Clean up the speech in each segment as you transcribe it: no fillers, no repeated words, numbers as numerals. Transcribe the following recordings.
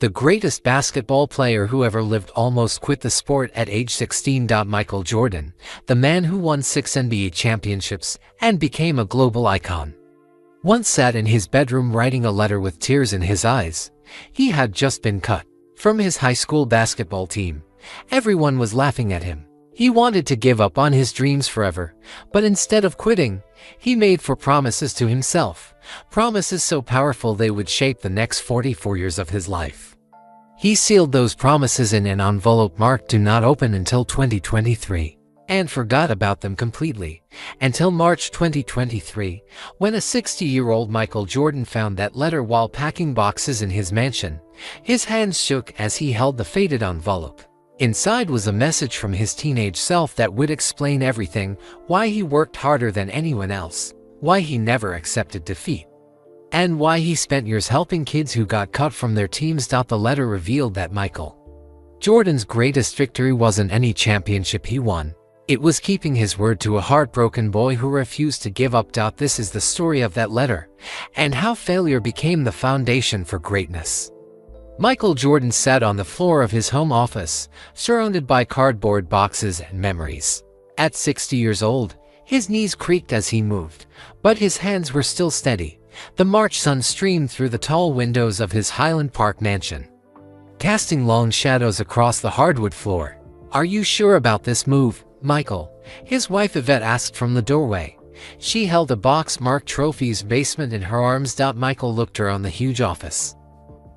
The greatest basketball player who ever lived almost quit the sport at age 16. Michael Jordan, the man who won 6 NBA championships and became a global icon, once sat in his bedroom writing a letter with tears in his eyes. He had just been cut from his high school basketball team. Everyone was laughing at him. He wanted to give up on his dreams forever, but instead of quitting, he made 4 promises to himself, promises so powerful they would shape the next 44 years of his life. He sealed those promises in an envelope marked "Do Not Open Until 2023" and forgot about them completely until March 2023, when a 60-year-old Michael Jordan found that letter while packing boxes in his mansion. His hands shook as he held the faded envelope. Inside was a message from his teenage self that would explain everything: why he worked harder than anyone else, why he never accepted defeat, and why he spent years helping kids who got cut from their teams. The letter revealed that Michael Jordan's greatest victory wasn't any championship he won. It was keeping his word to a heartbroken boy who refused to give up. This is the story of that letter and how failure became the foundation for greatness. Michael Jordan sat on the floor of his home office, surrounded by cardboard boxes and memories. At 60 years old, his knees creaked as he moved, but his hands were still steady. The March sun streamed through the tall windows of his Highland Park mansion, casting long shadows across the hardwood floor. "Are you sure about this move, Michael?" his wife Yvette asked from the doorway. She held a box marked "Trophies Basement" in her arms. Michael looked around the huge office.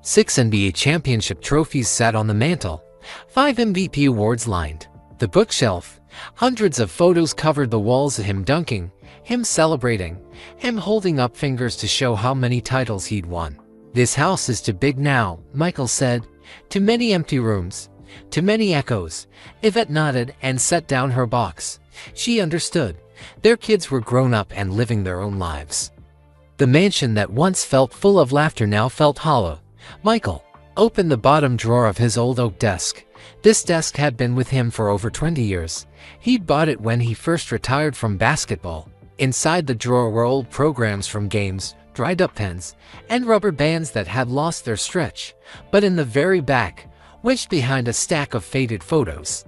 6 NBA championship trophies sat on the mantel, 5 MVP awards lined the bookshelf. Hundreds of photos covered the walls of him dunking, him celebrating, him holding up fingers to show how many titles he'd won. "This house is too big now," Michael said. "Too many empty rooms, too many echoes." Yvette nodded and set down her box. She understood. Their kids were grown up and living their own lives. The mansion that once felt full of laughter now felt hollow. Michael opened the bottom drawer of his old oak desk. This desk had been with him for over 20 years. He'd bought it when he first retired from basketball. Inside the drawer were old programs from games, dried up pens, and rubber bands that had lost their stretch. But in the very back, wedged behind a stack of faded photos,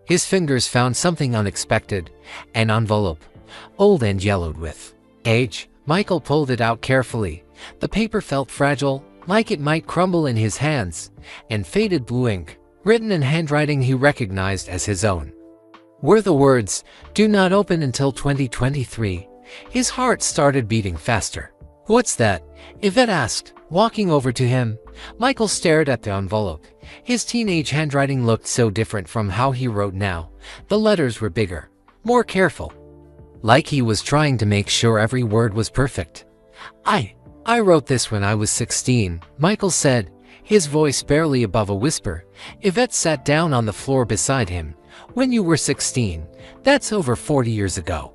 his fingers found something unexpected: an envelope, old and yellowed with age. Michael pulled it out carefully. The paper felt fragile, like it might crumble in his hands, and faded blue ink, written in handwriting he recognized as his own, were the words, "Do not open until 2023. His heart started beating faster. "What's that?" Yvette asked, walking over to him. Michael stared at the envelope. His teenage handwriting looked so different from how he wrote now. The letters were bigger, more careful, like he was trying to make sure every word was perfect. I wrote this when I was 16, Michael said, his voice barely above a whisper. Yvette sat down on the floor beside him. "When you were 16, that's over 40 years ago."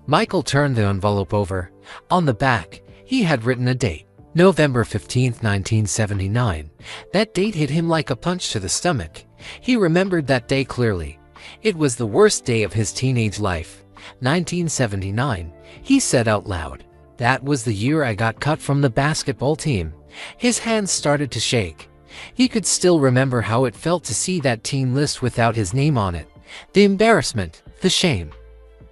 Michael turned the envelope over. On the back, he had written a date, November 15th, 1979. That date hit him like a punch to the stomach. He remembered that day clearly. It was the worst day of his teenage life. 1979, he said out loud. "That was the year I got cut from the basketball team." His hands started to shake. He could still remember how it felt to see that team list without his name on it. The embarrassment, the shame,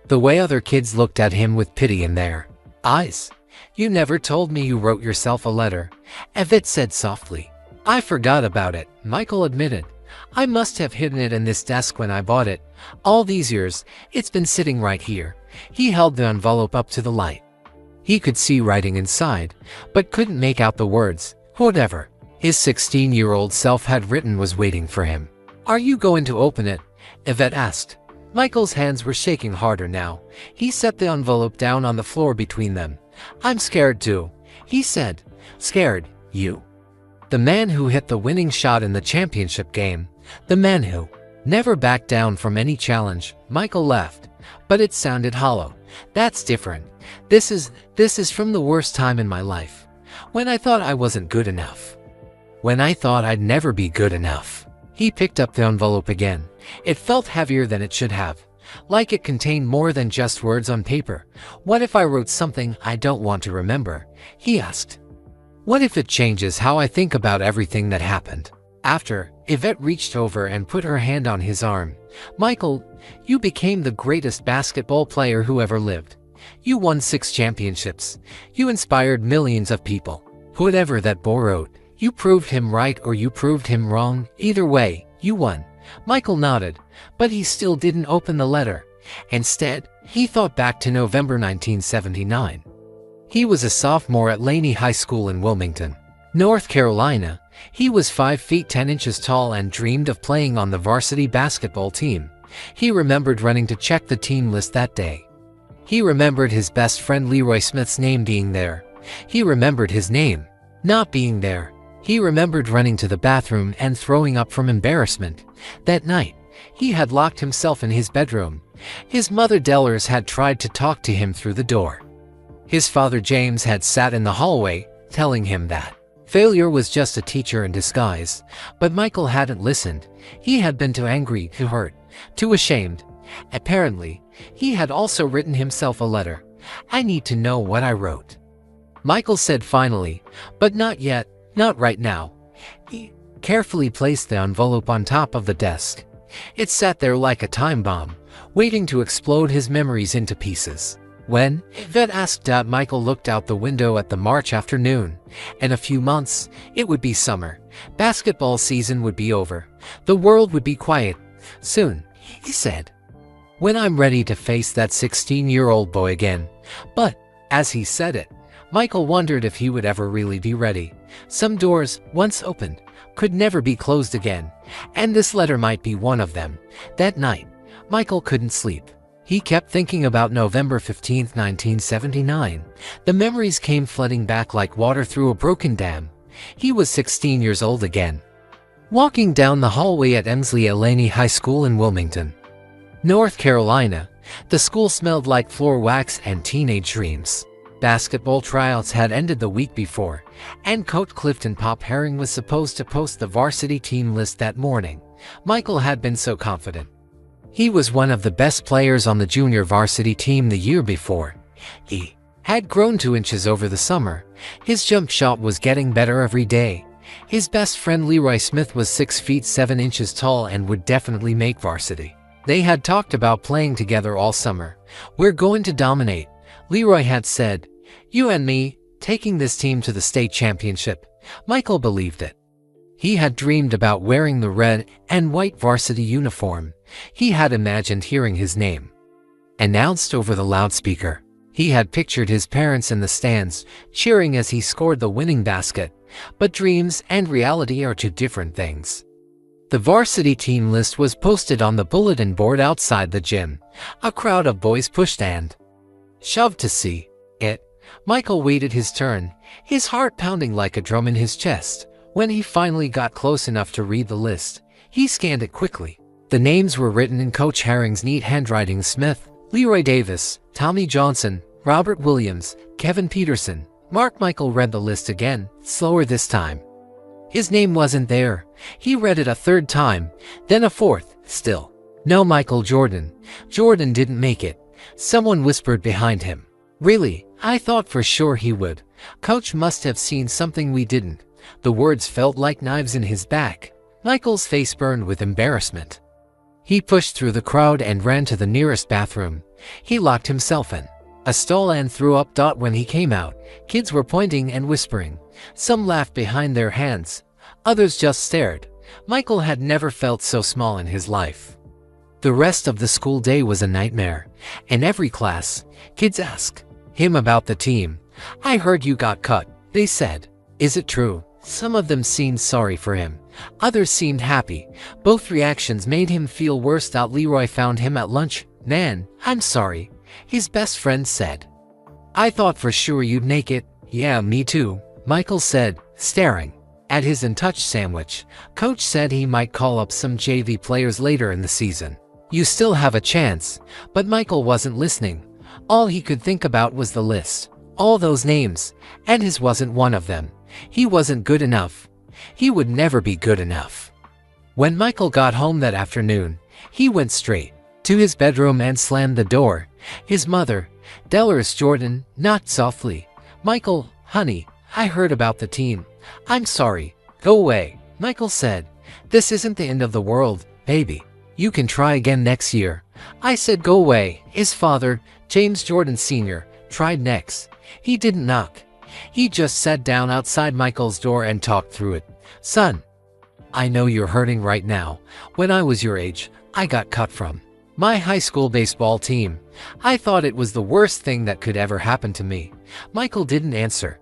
the way other kids looked at him with pity in their eyes. "You never told me you wrote yourself a letter," Yvette said softly. "I forgot about it," Michael admitted. "I must have hidden it in this desk when I bought it. All these years, it's been sitting right here." He held the envelope up to the light. He could see writing inside, but couldn't make out the words. Whatever his 16-year-old self had written was waiting for him. "Are you going to open it?" Yvette asked. Michael's hands were shaking harder now. He set the envelope down on the floor between them. "I'm scared too," he said. "Scared? You?" The man who hit the winning shot in the championship game. The man who never backed down from any challenge. Michael laughed, but it sounded hollow. "That's different. This is from the worst time in my life. When I thought I wasn't good enough. When I thought I'd never be good enough." He picked up the envelope again. It felt heavier than it should have, like it contained more than just words on paper. "What if I wrote something I don't want to remember?" he asked. What if it changes how I think about everything that happened? After, Yvette reached over and put her hand on his arm. Michael, you became the greatest basketball player who ever lived. You won 6 championships. You inspired millions of people. Whatever that boy wrote, you proved him right or you proved him wrong. Either way, you won. Michael nodded, but he still didn't open the letter. Instead, he thought back to November 1979. He was a sophomore at Laney High School in Wilmington, North Carolina. He was 5 feet 10 inches tall and dreamed of playing on the varsity basketball team. He remembered running to check the team list that day. He remembered his best friend Leroy Smith's name being there. He remembered his name not being there. He remembered running to the bathroom and throwing up from embarrassment. That night, he had locked himself in his bedroom. His mother Delors had tried to talk to him through the door. His father James had sat in the hallway, telling him that failure was just a teacher in disguise. But Michael hadn't listened. He had been too angry, too hurt, too ashamed. Apparently, he had also written himself a letter. I need to know what I wrote, Michael said finally, but not yet, not right now. He carefully placed the envelope on top of the desk. It sat there like a time bomb, waiting to explode his memories into pieces. When Yvette asked, Michael looked out the window at the March afternoon. In a few months, it would be summer. Basketball season would be over. The world would be quiet. Soon, he said, when I'm ready to face that 16-year-old boy again. But, as he said it, Michael wondered if he would ever really be ready. Some doors, once opened, could never be closed again, and this letter might be one of them. That night, Michael couldn't sleep. He kept thinking about November 15, 1979. The memories came flooding back like water through a broken dam. He was 16 years old again, walking down the hallway at Emsley Laney High School in Wilmington, North Carolina. The school smelled like floor wax and teenage dreams. Basketball tryouts had ended the week before, and Coach Clifton Pop Herring was supposed to post the varsity team list that morning. Michael had been so confident. He was one of the best players on the junior varsity team the year before. He had grown 2 inches over the summer. His jump shot was getting better every day. His best friend Leroy Smith was 6 feet 7 inches tall and would definitely make varsity. They had talked about playing together all summer. We're going to dominate, Leroy had said. You and me, taking this team to the state championship. Michael believed it. He had dreamed about wearing the red and white varsity uniform. He had imagined hearing his name announced over the loudspeaker. He had pictured his parents in the stands, cheering as he scored the winning basket. But dreams and reality are two different things. The varsity team list was posted on the bulletin board outside the gym. A crowd of boys pushed and shoved to see it. Michael waited his turn, his heart pounding like a drum in his chest. When he finally got close enough to read the list, he scanned it quickly. The names were written in Coach Herring's neat handwriting: Smith, Leroy Davis, Tommy Johnson, Robert Williams, Kevin Peterson. Michael read the list again, slower this time. His name wasn't there. He read it a third time, then a fourth. Still no Michael Jordan. Jordan didn't make it. Someone whispered behind him. Really? I thought for sure he would. Coach must have seen something we didn't. The words felt like knives in his back. Michael's face burned with embarrassment. He pushed through the crowd and ran to the nearest bathroom. He locked himself in a stall and threw up. When he came out, kids were pointing and whispering. Some laughed behind their hands. Others just stared. Michael had never felt so small in his life. The rest of the school day was a nightmare. In every class, kids asked him about the team. I heard you got cut, they said. Is it true? Some of them seemed sorry for him. Others seemed happy. Both reactions made him feel worse. Leroy found him at lunch. Man, I'm sorry, his best friend said. I thought for sure you'd make it. Yeah, me too, Michael said, staring at his untouched sandwich. Coach said he might call up some JV players later in the season. You still have a chance. But Michael wasn't listening. All he could think about was the list. All those names, and his wasn't one of them. He wasn't good enough. He would never be good enough. When Michael got home that afternoon, he went straight to his bedroom and slammed the door. His mother, Delors Jordan, knocked softly. Michael, honey, I heard about the team. I'm sorry. Go away, Michael said. This isn't the end of the world, baby. You can try again next year. I said go away. His father, James Jordan Sr., tried next. He didn't knock. He just sat down outside Michael's door and talked through it. Son, I know you're hurting right now. When I was your age, I got cut from my high school baseball team. I thought it was the worst thing that could ever happen to me. Michael didn't answer.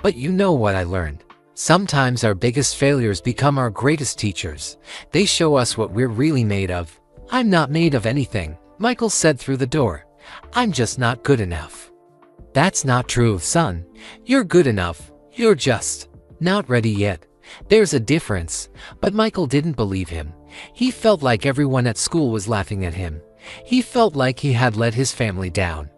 But you know what I learned. Sometimes our biggest failures become our greatest teachers. They show us what we're really made of. I'm not made of anything, Michael said through the door. I'm just not good enough. That's not true, son. You're good enough. You're just not ready yet. There's a difference. But Michael didn't believe him. He felt like everyone at school was laughing at him. He felt like he had let his family down.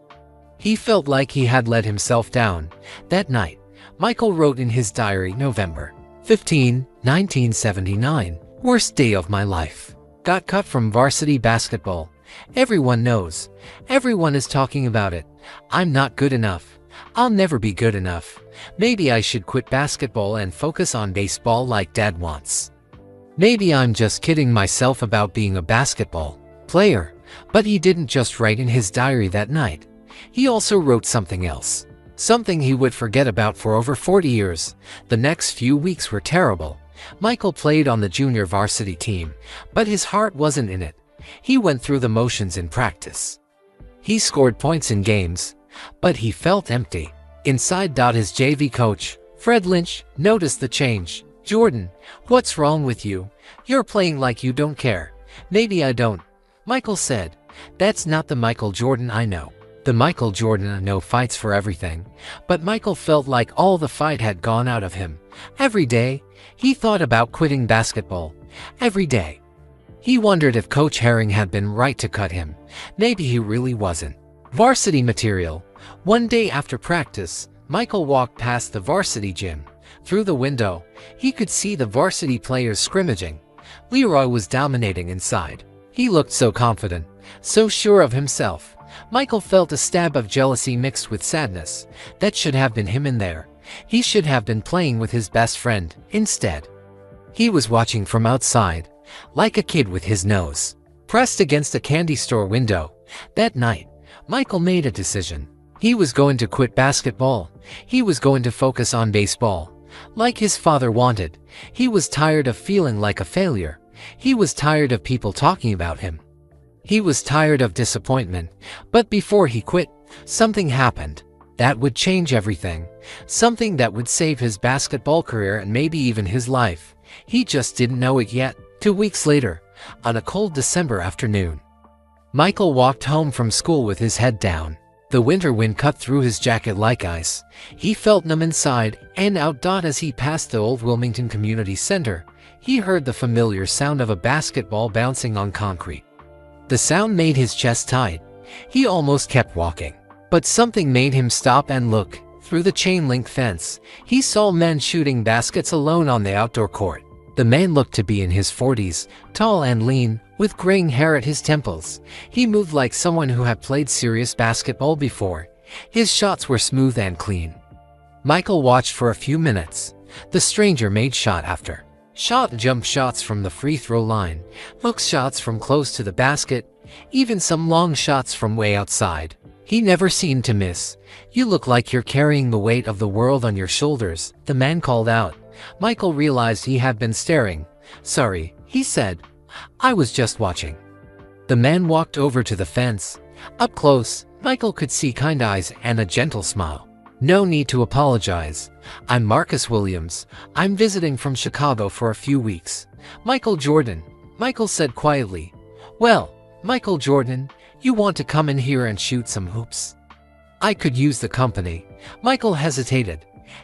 He felt like he had let himself down. That night, Michael wrote in his diary, November 15, 1979, worst day of my life. Got cut from varsity basketball. Everyone knows. Everyone is talking about it. I'm not good enough. I'll never be good enough. Maybe I should quit basketball and focus on baseball like Dad wants. Maybe I'm just kidding myself about being a basketball player. But he didn't just write in his diary that night. He also wrote something else. Something he would forget about for over 40 years. The next few weeks were terrible. Michael played on the junior varsity team, but his heart wasn't in it. He went through the motions in practice. He scored points in games, but he felt empty inside. His JV coach, Fred Lynch, noticed the change. Jordan, what's wrong with you? You're playing like you don't care. Maybe I don't, Michael said. That's not the Michael Jordan I know. The Michael Jordan I know fights for everything. But Michael felt like all the fight had gone out of him. Every day, he thought about quitting basketball. Every day. He wondered if Coach Herring had been right to cut him. Maybe he really wasn't. Varsity material. One day after practice, Michael walked past the varsity gym. Through the window, he could see the varsity players scrimmaging. Leroy was dominating inside. He looked so confident, so sure of himself. Michael felt a stab of jealousy mixed with sadness. That should have been him in there. He should have been playing with his best friend. Instead, he was watching from outside, like a kid with his nose pressed against a candy store window. That night, Michael made a decision. He was going to quit basketball. He was going to focus on baseball, like his father wanted. He was tired of feeling like a failure. He was tired of people talking about him. He was tired of disappointment. But before he quit, something happened that would change everything. Something that would save his basketball career and maybe even his life. He just didn't know it yet. 2 weeks later, on a cold December afternoon, Michael walked home from school with his head down. The winter wind cut through his jacket like ice. He felt numb inside and out. As he passed the old Wilmington Community Center, he heard the familiar sound of a basketball bouncing on concrete. The sound made his chest tight. He almost kept walking. But something made him stop and look. Through the chain-link fence, he saw men shooting baskets alone on the outdoor court. The man looked to be in his 40s, tall and lean, with graying hair at his temples. He moved like someone who had played serious basketball before. His shots were smooth and clean. Michael watched for a few minutes. The stranger made shot after shot, jump shots from the free throw line, hook shots from close to the basket, even some long shots from way outside. He never seemed to miss. "You look like you're carrying the weight of the world on your shoulders," the man called out. Michael realized he had been staring. "Sorry," he said. "I was just watching." The man walked over to the fence. Up close, Michael could see kind eyes and a gentle smile. "No need to apologize. I'm Marcus Williams. I'm visiting from Chicago for a few weeks." "Michael Jordan," Michael said quietly. "Well, Michael Jordan, you want to come in here and shoot some hoops? I could use the company." Michael hesitated.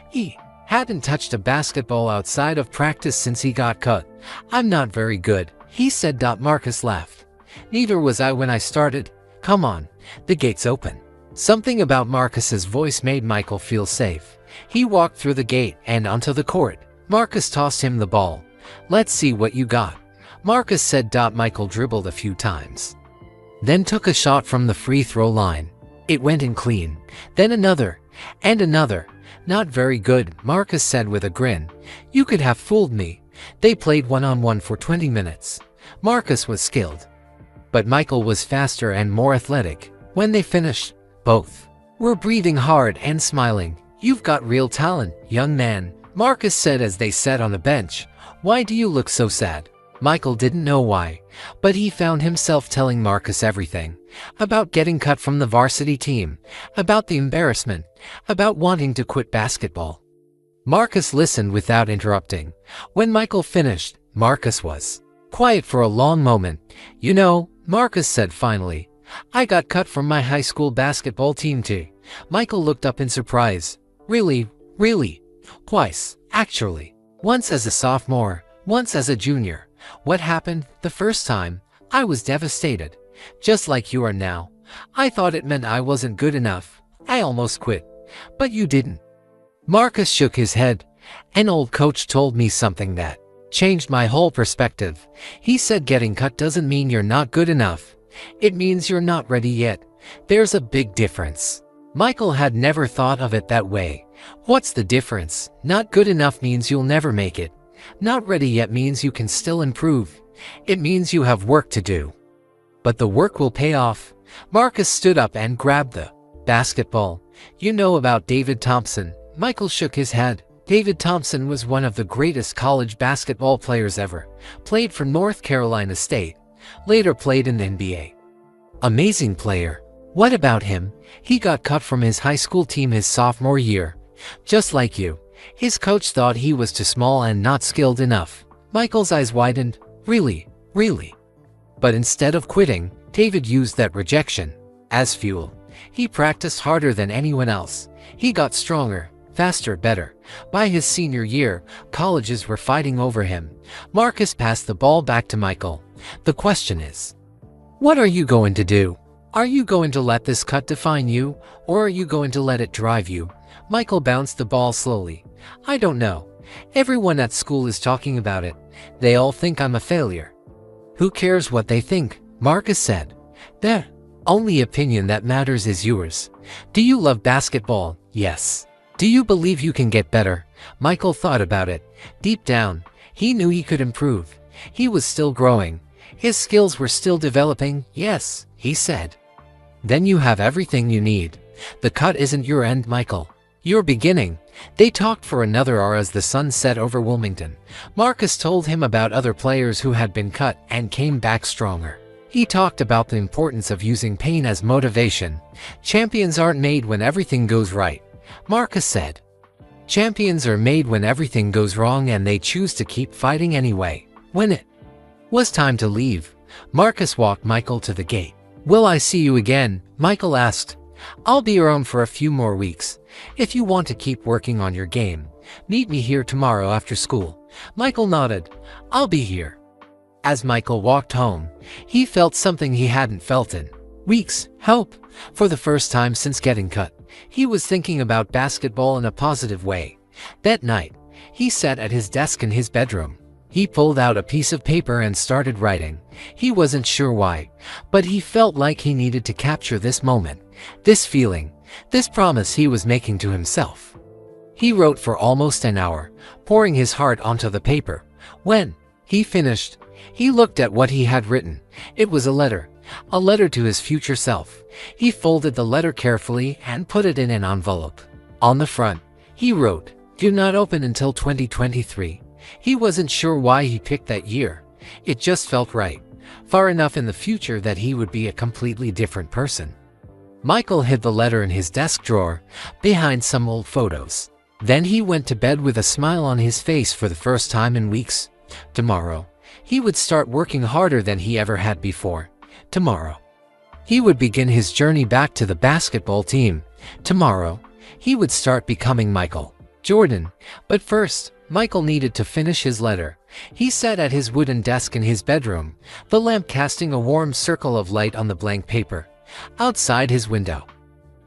He hadn't touched a basketball outside of practice since he got cut. "I'm not very good," he said. Marcus laughed. "Neither was I when I started. Come on, the gate's open." Something about Marcus's voice made Michael feel safe. He walked through the gate and onto the court. Marcus tossed him the ball. "Let's see what you got," Marcus said. Michael dribbled a few times, then took a shot from the free throw line. It went in clean. Then another, and another. Not very good, Marcus said with a grin. You could have fooled me. They played one-on-one for 20 minutes. Marcus was skilled, but Michael was faster and more athletic. When they finished, both were breathing hard and smiling. You've got real talent, young man, Marcus said as they sat on the bench. Why do you look so sad? Michael didn't know why, but he found himself telling Marcus everything. About getting cut from the varsity team, about the embarrassment, about wanting to quit basketball. Marcus listened without interrupting. When Michael finished, Marcus was quiet for a long moment. You know, Marcus said finally, I got cut from my high school basketball team too. Michael looked up in surprise. Really? Really? Twice, actually. Once as a sophomore, once as a junior. What happened the first time? I was devastated. Just like you are now. I thought it meant I wasn't good enough. I almost quit. But you didn't. Marcus shook his head. An old coach told me something that changed my whole perspective. He said getting cut doesn't mean you're not good enough. It means you're not ready yet. There's a big difference. Michael had never thought of it that way. What's the difference? Not good enough means you'll never make it. Not ready yet means you can still improve. It means you have work to do. But the work will pay off. Marcus stood up and grabbed the basketball. You know about David Thompson? Michael shook his head. David Thompson was one of the greatest college basketball players ever. Played for North Carolina State. Later played in the NBA. Amazing player. What about him? He got cut from his high school team his sophomore year. Just like you. His coach thought he was too small and not skilled enough. Michael's eyes widened. Really? Really? But instead of quitting, David used that rejection as fuel. He practiced harder than anyone else. He got stronger, faster, better. By his senior year, colleges were fighting over him. Marcus passed the ball back to Michael. The question is, what are you going to do? Are you going to let this cut define you, or are you going to let it drive you? Michael bounced the ball slowly. I don't know. Everyone at school is talking about it. They all think I'm a failure. Who cares what they think? Marcus said. The only opinion that matters is yours. Do you love basketball? Yes. Do you believe you can get better? Michael thought about it. Deep down, he knew he could improve. He was still growing. His skills were still developing. Yes, he said. Then you have everything you need. The cut isn't your end, Michael. Your beginning. They talked for another hour as the sun set over Wilmington. Marcus told him about other players who had been cut and came back stronger. He talked about the importance of using pain as motivation. Champions aren't made when everything goes right, Marcus said. Champions are made when everything goes wrong and they choose to keep fighting anyway. When it was time to leave, Marcus walked Michael to the gate. Will I see you again? Michael asked. I'll be around for a few more weeks. If you want to keep working on your game, meet me here tomorrow after school. Michael nodded. I'll be here. As Michael walked home, he felt something he hadn't felt in weeks. Help. For the first time since getting cut, he was thinking about basketball in a positive way. That night, he sat at his desk in his bedroom. He pulled out a piece of paper and started writing. He wasn't sure why, but he felt like he needed to capture this moment, this feeling, this promise he was making to himself. He wrote for almost an hour, pouring his heart onto the paper. When he finished, he looked at what he had written. It was a letter to his future self. He folded the letter carefully and put it in an envelope. On the front, he wrote, "Do not open until 2023. He wasn't sure why he picked that year. It just felt right, far enough in the future that he would be a completely different person. Michael hid the letter in his desk drawer, behind some old photos. Then he went to bed with a smile on his face for the first time in weeks. Tomorrow, he would start working harder than he ever had before. Tomorrow, he would begin his journey back to the basketball team. Tomorrow, he would start becoming Michael Jordan. But first, Michael needed to finish his letter. He sat at his wooden desk in his bedroom, the lamp casting a warm circle of light on the blank paper. Outside his window,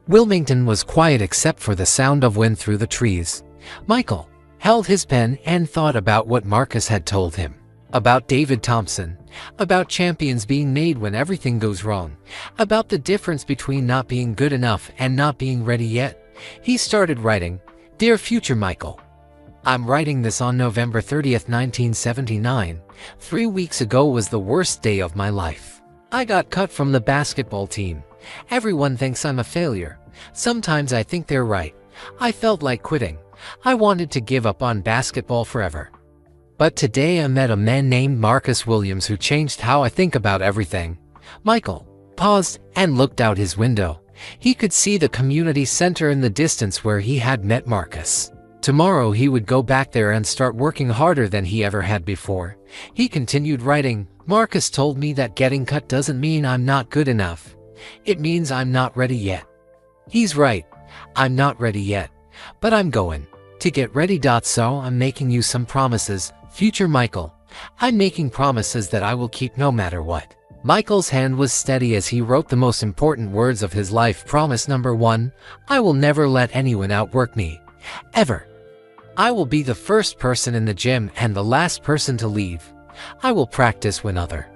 Wilmington was quiet except for the sound of wind through the trees. Michael held his pen and thought about what Marcus had told him. About David Thompson. About champions being made when everything goes wrong. About the difference between not being good enough and not being ready yet. He started writing. Dear future Michael, I'm writing this on November 30th, 1979. 3 weeks ago was the worst day of my life. I got cut from the basketball team. Everyone thinks I'm a failure. Sometimes I think they're right. I felt like quitting. I wanted to give up on basketball forever. But today I met a man named Marcus Williams who changed how I think about everything. Michael paused and looked out his window. He could see the community center in the distance where he had met Marcus. Tomorrow he would go back there and start working harder than he ever had before. He continued writing, Marcus told me that getting cut doesn't mean I'm not good enough. It means I'm not ready yet. He's right. I'm not ready yet. But I'm going to get ready. So I'm making you some promises, future Michael. I'm making promises that I will keep no matter what. Michael's hand was steady as he wrote the most important words of his life. Promise number 1, I will never let anyone outwork me. Ever. I will be the first person in the gym and the last person to leave. I will practice when other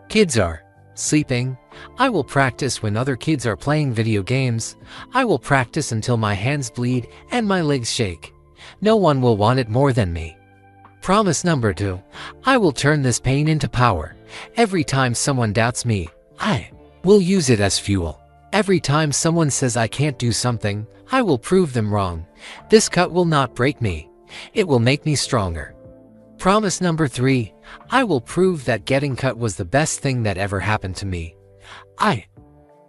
kids are sleeping. I will practice when other kids are playing video games. I will practice until my hands bleed and my legs shake. No one will want it more than me. Promise number 2, I will turn this pain into power. Every time someone doubts me, I will use it as fuel. Every time someone says I can't do something, I will prove them wrong. This cut will not break me. It will make me stronger. Promise number 3, I will prove that getting cut was the best thing that ever happened to me. I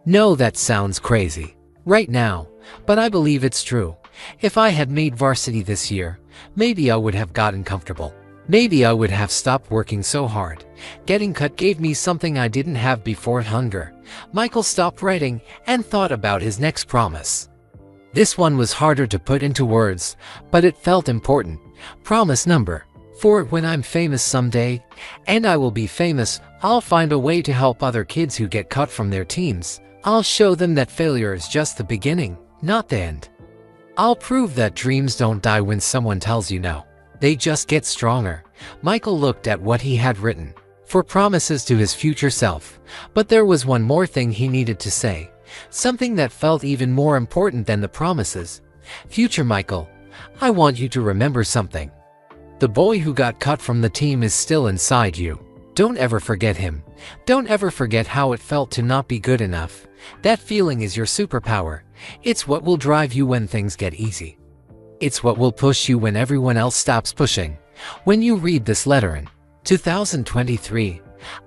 know that sounds crazy right now, but I believe it's true. If I had made varsity this year, maybe I would have gotten comfortable. Maybe I would have stopped working so hard. Getting cut gave me something I didn't have before, hunger. Michael stopped writing and thought about his next promise. This one was harder to put into words, but it felt important. Promise number 4, when I'm famous someday, and I will be famous, I'll find a way to help other kids who get cut from their teams. I'll show them that failure is just the beginning, not the end. I'll prove that dreams don't die when someone tells you no. They just get stronger. Michael looked at what he had written for promises to his future self, but there was one more thing he needed to say, something that felt even more important than the promises. Future Michael, I want you to remember something. The boy who got cut from the team is still inside you. Don't ever forget him. Don't ever forget how it felt to not be good enough. That feeling is your superpower. It's what will drive you when things get easy. It's what will push you when everyone else stops pushing. When you read this letter in 2023,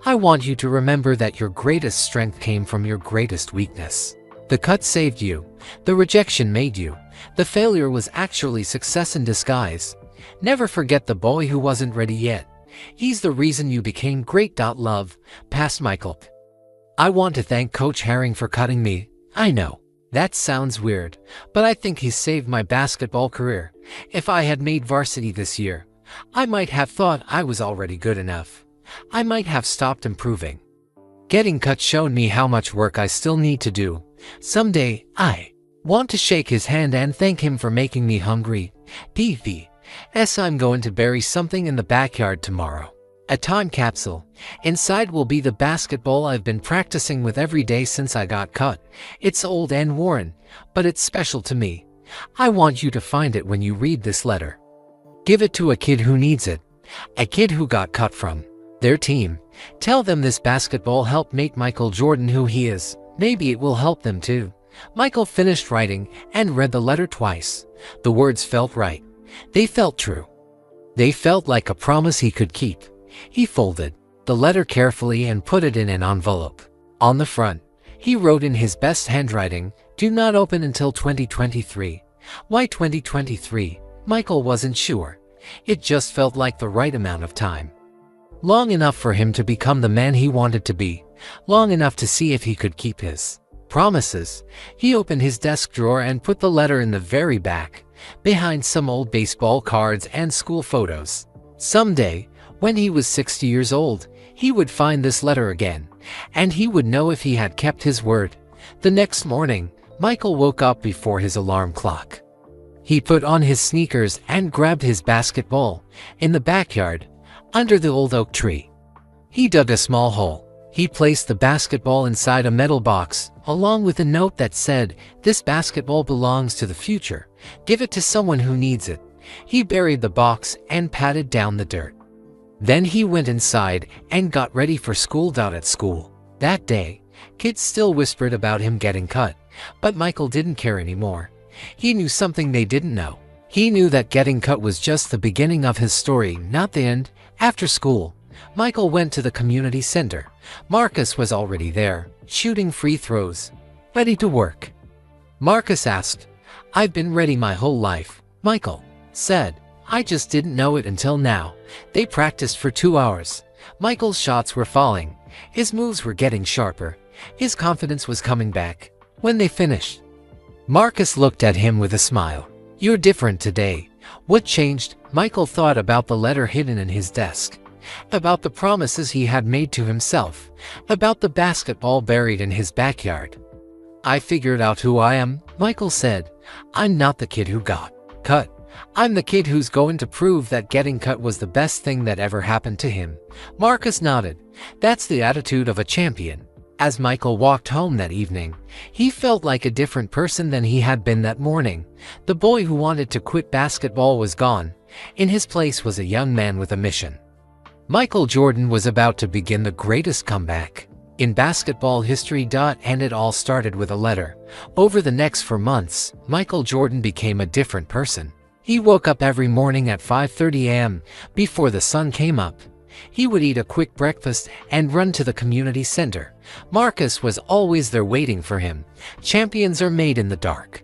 I want you to remember that your greatest strength came from your greatest weakness. The cut saved you. The rejection made you. The failure was actually success in disguise. Never forget the boy who wasn't ready yet. He's the reason you became great. Love, past Michael. I want to thank Coach Herring for cutting me. I know that sounds weird, but I think he saved my basketball career. If I had made varsity this year, I might have thought I was already good enough. I might have stopped improving. Getting cut showed me how much work I still need to do. Someday, I want to shake his hand and thank him for making me hungry. P.S. I'm going to bury something in the backyard tomorrow. A time capsule. Inside will be the basketball I've been practicing with every day since I got cut. It's old and worn, but it's special to me. I want you to find it when you read this letter. Give it to a kid who needs it. A kid who got cut from their team. Tell them this basketball helped make Michael Jordan who he is. Maybe it will help them too. Michael finished writing and read the letter twice. The words felt right. They felt true. They felt like a promise he could keep. He folded the letter carefully and put it in an envelope. On the front, he wrote in his best handwriting, "Do not open until 2023. Why 2023? Michael wasn't sure. It just felt like the right amount of time. Long enough for him to become the man he wanted to be. Long enough to see if he could keep his promises. He opened his desk drawer and put the letter in the very back, behind some old baseball cards and school photos. Someday, when he was 60 years old, he would find this letter again, and he would know if he had kept his word. The next morning, Michael woke up before his alarm clock. He put on his sneakers and grabbed his basketball. In the backyard, under the old oak tree, he dug a small hole. He placed the basketball inside a metal box, along with a note that said, "This basketball belongs to the future. Give it to someone who needs it." He buried the box and patted down the dirt. Then he went inside and got ready for school. At school that day, kids still whispered about him getting cut, but Michael didn't care anymore. He knew something they didn't know. He knew that getting cut was just the beginning of his story, not the end. After school, Michael went to the community center. Marcus was already there, shooting free throws, ready to work. Marcus asked, "I've been ready my whole life," Michael said. "I just didn't know it until now." They practiced for 2 hours. Michael's shots were falling. His moves were getting sharper. His confidence was coming back. When they finished, Marcus looked at him with a smile. "You're different today." What changed? Michael thought about the letter hidden in his desk, about the promises he had made to himself, about the basketball buried in his backyard. "I figured out who I am," Michael said. "I'm not the kid who got cut. I'm the kid who's going to prove that getting cut was the best thing that ever happened to him." Marcus nodded. That's the attitude of a champion. As Michael walked home that evening, he felt like a different person than he had been that morning. The boy who wanted to quit basketball was gone. In his place was a young man with a mission. Michael Jordan was about to begin the greatest comeback in basketball history. And it all started with a letter. Over the next 4 months, Michael Jordan became a different person. He woke up every morning at 5:30 a.m. before the sun came up. He would eat a quick breakfast and run to the community center. Marcus was always there waiting for him. Champions are made in the dark,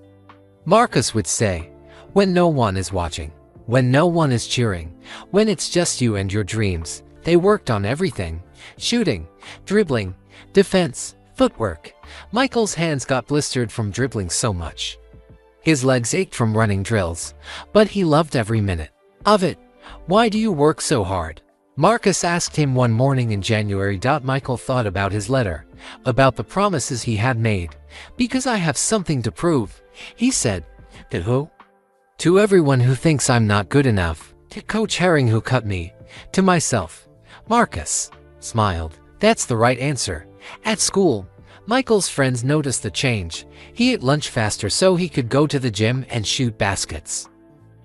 Marcus would say, when no one is watching, when no one is cheering, when it's just you and your dreams. They worked on everything: shooting, dribbling, defense, footwork. Michael's hands got blistered from dribbling so much. His legs ached from running drills, but he loved every minute of it. "Why do you work so hard?" Marcus asked him one morning in January. Michael thought about his letter, about the promises he had made. "Because I have something to prove," he said. "To who?" "To everyone who thinks I'm not good enough. To Coach Herring who cut me. To myself." Marcus smiled. That's the right answer. At school, Michael's friends noticed the change. He ate lunch faster so he could go to the gym and shoot baskets.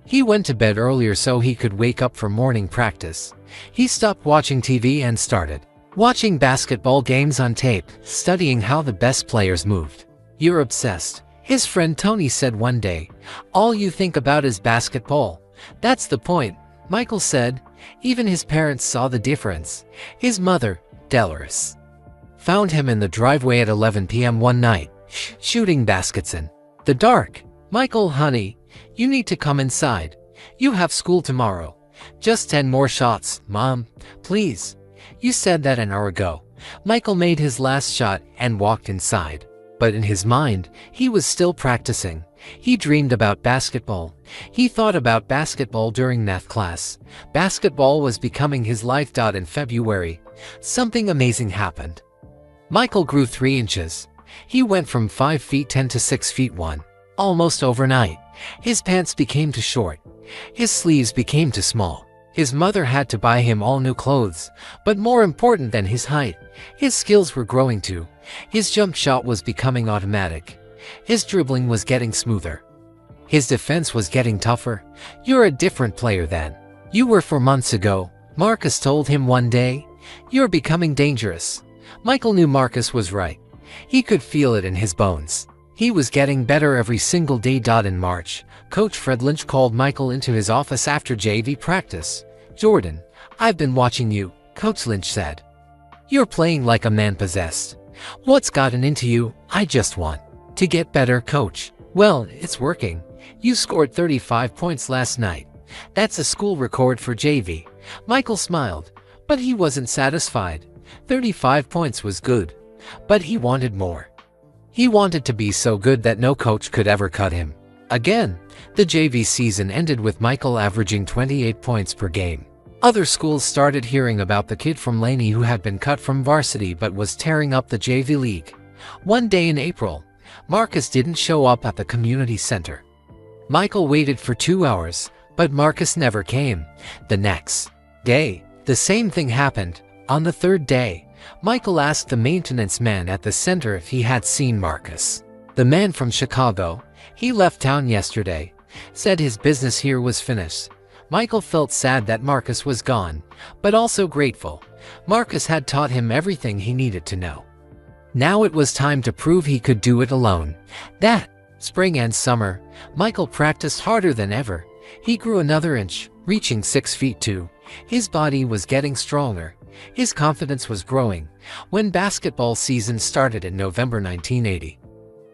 He went to bed earlier so he could wake up for morning practice. He stopped watching TV and started watching basketball games on tape, studying how the best players moved. "You're obsessed," his friend Tony said one day. "All you think about is basketball." "That's the point," Michael said. Even his parents saw the difference. His mother, Dolores, found him in the driveway at 11 p.m. one night, shooting baskets in the dark. "Michael, honey, you need to come inside. You have school tomorrow." "Just 10 more shots, Mom, please." "You said that an hour ago." Michael made his last shot and walked inside. But in his mind, he was still practicing. He dreamed about basketball. He thought about basketball during math class. Basketball was becoming his life. In February, something amazing happened. Michael grew 3 inches. He went from 5 feet 10 to 6 feet 1, almost overnight. His pants became too short. His sleeves became too small. His mother had to buy him all new clothes. But more important than his height, his skills were growing too. His jump shot was becoming automatic. His dribbling was getting smoother. His defense was getting tougher. "You're a different player than you were 4 months ago," Marcus told him one day. "You're becoming dangerous." Michael knew Marcus was right. He could feel it in his bones. He was getting better every single day. In March, Coach Fred Lynch called Michael into his office after JV practice. "Jordan, I've been watching you," Coach Lynch said. "You're playing like a man possessed. What's gotten into you?" "I just want to get better, Coach." "Well, it's working. You scored 35 points last night. That's a school record for JV. Michael smiled, but he wasn't satisfied. 35 points was good, but he wanted more. He wanted to be so good that no coach could ever cut him again. The JV season ended with Michael averaging 28 points per game. Other schools started hearing about the kid from Laney who had been cut from varsity but was tearing up the JV league. One day in April, Marcus didn't show up at the community center. Michael waited for 2 hours, but Marcus never came. The next day, the same thing happened. On the third day, Michael asked the maintenance man at the center if he had seen Marcus. The man from Chicago, he left town yesterday, said his business here was finished. Michael felt sad that Marcus was gone, but also grateful. Marcus had taught him everything he needed to know. Now it was time to prove he could do it alone. That spring and summer, Michael practiced harder than ever. He grew another inch, reaching 6 feet 2. His body was getting stronger. His confidence was growing. When basketball season started in November 1980,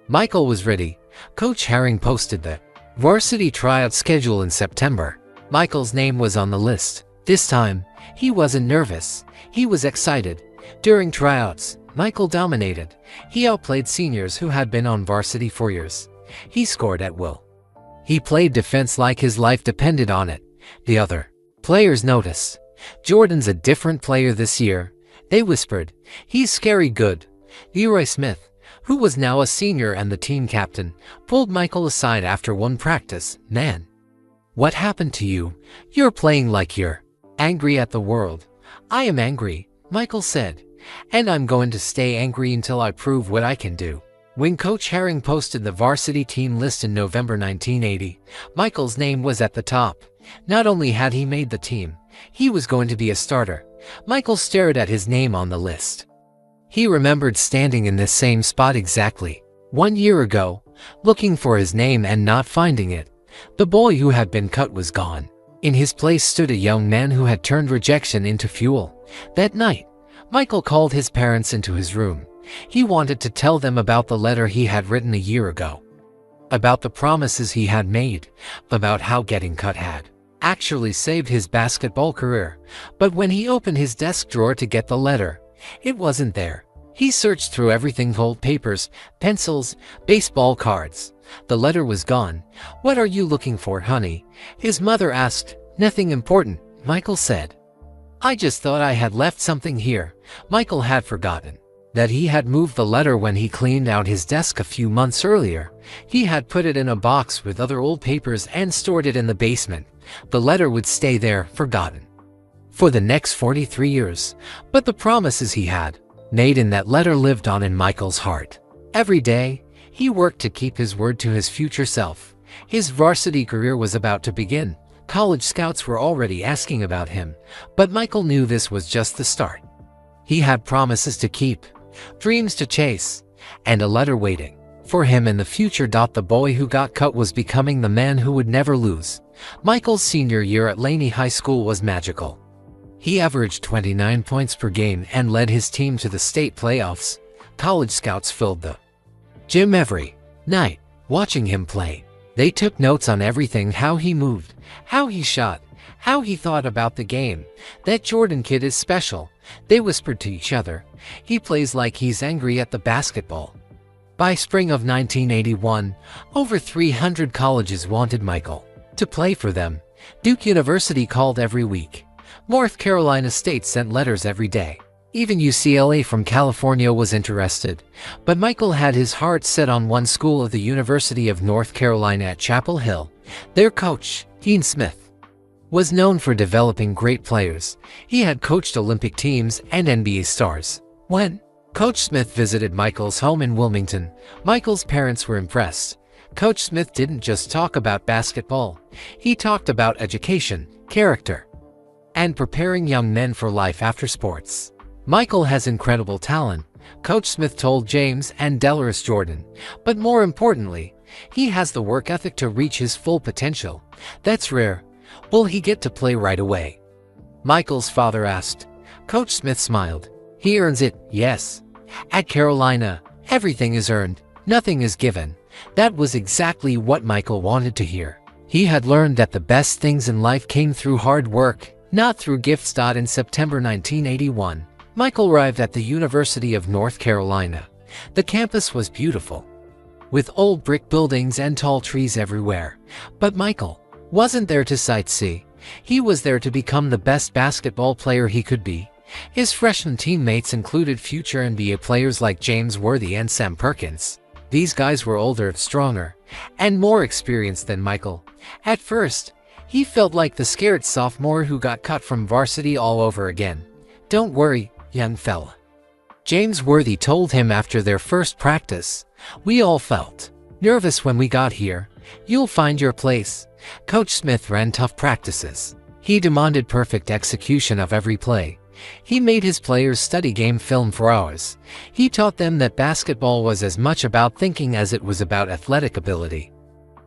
Michael was ready. Coach Herring posted the varsity tryout schedule in September. Michael's name was on the list. This time, he wasn't nervous. He was excited. During tryouts, Michael dominated. He outplayed seniors who had been on varsity for years. He scored at will. He played defense like his life depended on it. The other players noticed. "Jordan's a different player this year," they whispered. "He's scary good." Leroy Smith, who was now a senior and the team captain, pulled Michael aside after one practice. "Man, what happened to you? You're playing like you're angry at the world." "I am angry," Michael said, "and I'm going to stay angry until I prove what I can do." When Coach Herring posted the varsity team list in November 1980, Michael's name was at the top. Not only had he made the team, he was going to be a starter. Michael stared at his name on the list. He remembered standing in this same spot exactly 1 year ago, looking for his name and not finding it. The boy who had been cut was gone. In his place stood a young man who had turned rejection into fuel. That night, Michael called his parents into his room. He wanted to tell them about the letter he had written a year ago, about the promises he had made, about how getting cut had actually saved his basketball career. But when he opened his desk drawer to get the letter, it wasn't there. He searched through everything: old papers, pencils, baseball cards. The letter was gone. "What are you looking for, honey?" his mother asked. "Nothing important," Michael said. "I just thought I had left something here." Michael had forgotten that he had moved the letter when he cleaned out his desk a few months earlier. He had put it in a box with other old papers and stored it in the basement. The letter would stay there, forgotten, for the next 43 years. But the promises he had made in that letter lived on in Michael's heart. Every day, he worked to keep his word to his future self. His varsity career was about to begin. College scouts were already asking about him, but Michael knew this was just the start. He had promises to keep, dreams to chase, and a letter waiting for him in the future. The boy who got cut was becoming the man who would never lose. Michael's senior year at Laney High School was magical. He averaged 29 points per game and led his team to the state playoffs. College scouts filled the gym every night, watching him play. They took notes on everything: how he moved, how he shot, how he thought about the game. "That Jordan kid is special," they whispered to each other. "He plays like he's angry at the basketball." By spring of 1981, over 300 colleges wanted Michael to play for them. Duke University called every week. North Carolina State sent letters every day. Even UCLA from California was interested. But Michael had his heart set on one school, of the University of North Carolina at Chapel Hill. Their coach, Dean Smith, was known for developing great players. He had coached Olympic teams and NBA stars. When Coach Smith visited Michael's home in Wilmington, Michael's parents were impressed. Coach Smith didn't just talk about basketball. He talked about education, character, and preparing young men for life after sports. "Michael has incredible talent," Coach Smith told James and Delores Jordan. "But more importantly, he has the work ethic to reach his full potential. That's rare. Will he get to play right away?" Michael's father asked. Coach Smith smiled. "He earns it, yes. At Carolina, everything is earned, nothing is given." That was exactly what Michael wanted to hear. He had learned that the best things in life came through hard work, not through gifts. In September 1981, Michael arrived at the University of North Carolina. The campus was beautiful, with old brick buildings and tall trees everywhere. But Michael wasn't there to sightsee. He was there to become the best basketball player he could be. His freshman teammates included future NBA players like James Worthy and Sam Perkins. These guys were older, stronger, and more experienced than Michael. At first, he felt like the scared sophomore who got cut from varsity all over again. "Don't worry, young fella," James Worthy told him after their first practice, "We all felt nervous when we got here. You'll find your place." Coach Smith ran tough practices. He demanded perfect execution of every play. He made his players study game film for hours. He taught them that basketball was as much about thinking as it was about athletic ability.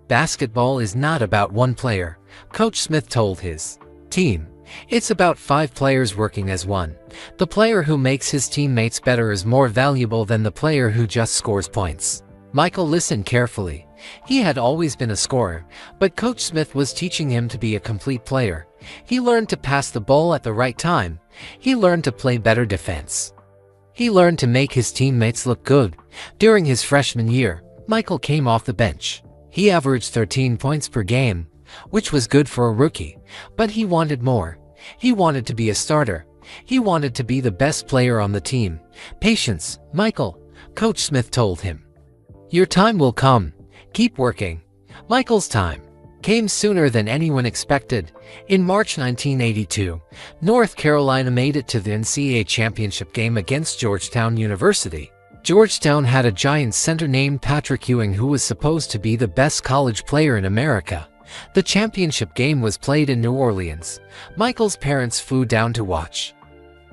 "Basketball is not about one player," Coach Smith told his team. "It's about 5 players working as one. The player who makes his teammates better is more valuable than the player who just scores points." Michael listened carefully. He had always been a scorer, but Coach Smith was teaching him to be a complete player. He learned to pass the ball at the right time. He learned to play better defense. He learned to make his teammates look good. During his freshman year, Michael came off the bench. He averaged 13 points per game, which was good for a rookie, but he wanted more. He wanted to be a starter. He wanted to be the best player on the team. "Patience, Michael," Coach Smith told him. "Your time will come. Keep working." Michael's time came sooner than anyone expected. In March 1982, North Carolina made it to the NCAA championship game against Georgetown University. Georgetown had a giant center named Patrick Ewing who was supposed to be the best college player in America. The championship game was played in New Orleans. Michael's parents flew down to watch.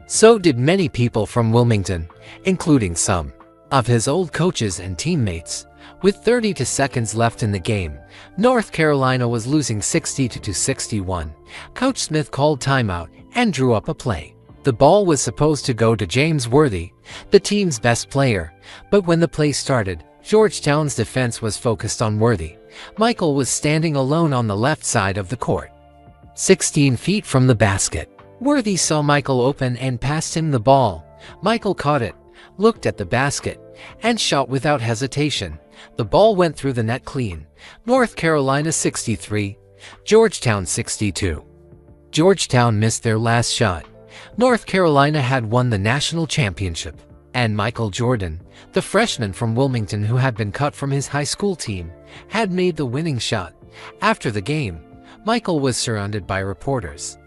So did many people from Wilmington, including some of his old coaches and teammates. With 32 seconds left in the game, North Carolina was losing 60-61. Coach Smith called timeout and drew up a play. The ball was supposed to go to James Worthy, the team's best player, but when the play started, Georgetown's defense was focused on Worthy. Michael was standing alone on the left side of the court, 16 feet from the basket. Worthy saw Michael open and passed him the ball. Michael caught it, looked at the basket, and shot without hesitation. The ball went through the net clean. North Carolina 63, Georgetown 62. Georgetown missed their last shot. North Carolina had won the national championship, and Michael Jordan, the freshman from Wilmington who had been cut from his high school team, had made the winning shot. After the game, Michael was surrounded by reporters.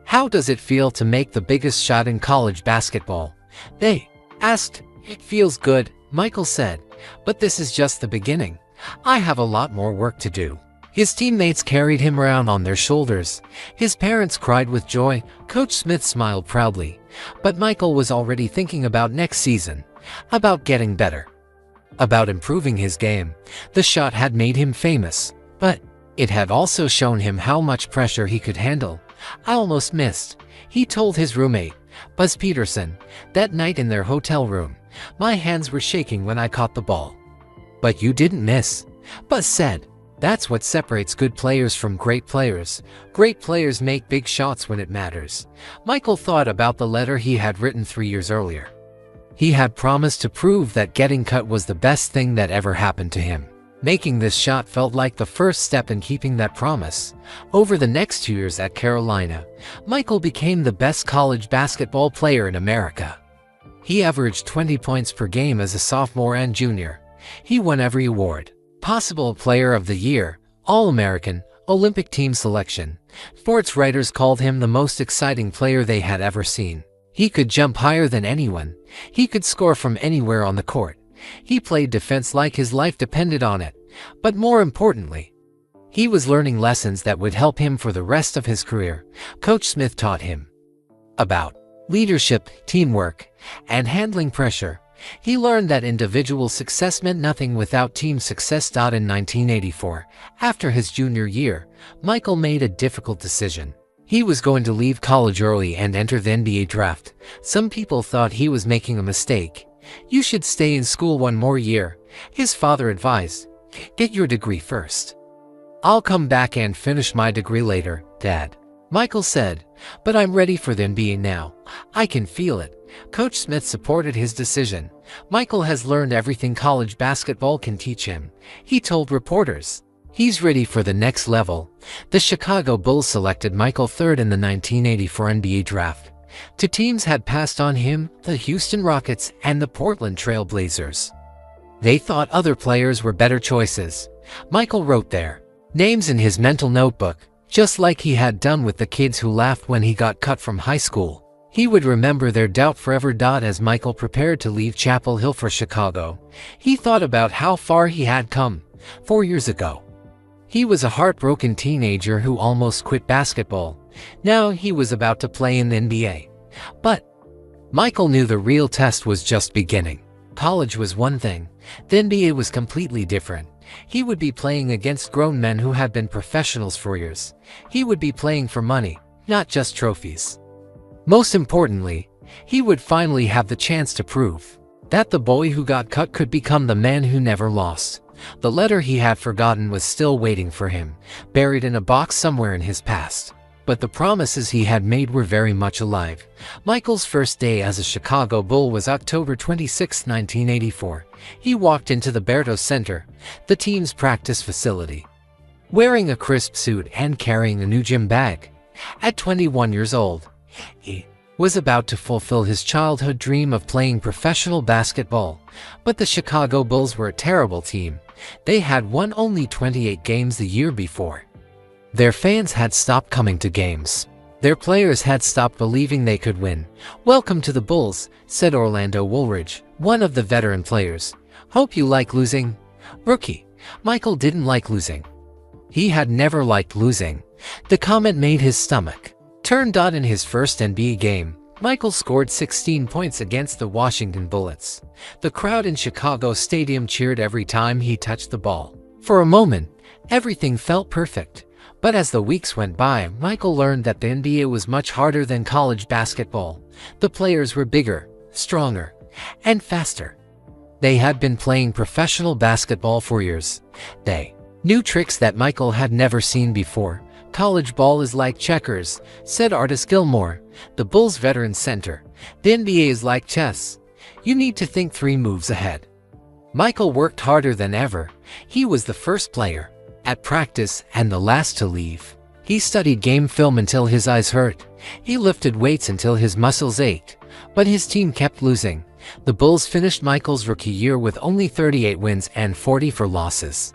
"How does it feel to make the biggest shot in college basketball?" they asked. "It feels good," Michael said, "but this is just the beginning. I have a lot more work to do." His teammates carried him around on their shoulders. His parents cried with joy. Coach Smith smiled proudly. But Michael was already thinking about next season, about getting better, about improving his game. The shot had made him famous, but it had also shown him how much pressure he could handle. "I almost missed," he told his roommate, Buzz Peterson, that night in their hotel room. "My hands were shaking when I caught the ball." "But you didn't miss," Buzz said. "That's what separates good players from great players. Great players make big shots when it matters." Michael thought about the letter he had written 3 years earlier. He had promised to prove that getting cut was the best thing that ever happened to him. Making this shot felt like the first step in keeping that promise. Over the next 2 years at Carolina, Michael became the best college basketball player in America. He averaged 20 points per game as a sophomore and junior. He won every award possible: Player of the Year, All-American, Olympic Team Selection. Sports writers called him the most exciting player they had ever seen. He could jump higher than anyone. He could score from anywhere on the court. He played defense like his life depended on it. But more importantly, he was learning lessons that would help him for the rest of his career. Coach Smith taught him about leadership, teamwork, and handling pressure. He learned that individual success meant nothing without team success. In 1984, after his junior year, Michael made a difficult decision. He was going to leave college early and enter the NBA draft. Some people thought he was making a mistake. "You should stay in school one more year," his father advised. "Get your degree first." "I'll come back and finish my degree later, Dad," Michael said. "But I'm ready for the NBA now. I can feel it." Coach Smith supported his decision. Michael has learned everything college basketball can teach him, he told reporters. He's ready for the next level. The Chicago Bulls selected Michael third in the 1984 NBA draft. 2 teams had passed on him, the Houston Rockets and the Portland Trail Blazers. They thought other players were better choices. Michael wrote their names in his mental notebook, just like he had done with the kids who laughed when he got cut from high school. He would remember their doubt forever. As Michael prepared to leave Chapel Hill for Chicago, he thought about how far he had come 4 years ago. He was a heartbroken teenager who almost quit basketball. Now he was about to play in the NBA. But Michael knew the real test was just beginning. College was one thing, the NBA was completely different. He would be playing against grown men who had been professionals for years. He would be playing for money, not just trophies. Most importantly, he would finally have the chance to prove that the boy who got cut could become the man who never lost. The letter he had forgotten was still waiting for him, buried in a box somewhere in his past. But the promises he had made were very much alive. Michael's first day as a Chicago Bull was October 26, 1984. He walked into the Berto Center, the team's practice facility, wearing a crisp suit and carrying a new gym bag. At 21 years old, he was about to fulfill his childhood dream of playing professional basketball. But the Chicago Bulls were a terrible team. They had won only 28 games the year before. Their fans had stopped coming to games. Their players had stopped believing they could win. "Welcome to the Bulls," said Orlando Woolridge, one of the veteran players. "Hope you like losing." Rookie Michael didn't like losing. He had never liked losing. The comment made his stomach turn. In his first NBA game, Michael scored 16 points against the Washington Bullets. The crowd in Chicago Stadium cheered every time he touched the ball. For a moment, everything felt perfect. But as the weeks went by, Michael learned that the NBA was much harder than college basketball. The players were bigger, stronger, and faster. They had been playing professional basketball for years. They knew tricks that Michael had never seen before. "College ball is like checkers," said Artis Gilmore, the Bulls' veteran center. "The NBA is like chess. You need to think 3 moves ahead." Michael worked harder than ever. He was the first player at practice and the last to leave. He studied game film until his eyes hurt. He lifted weights until his muscles ached. But his team kept losing. The Bulls finished Michael's rookie year with only 38 wins and 44 losses.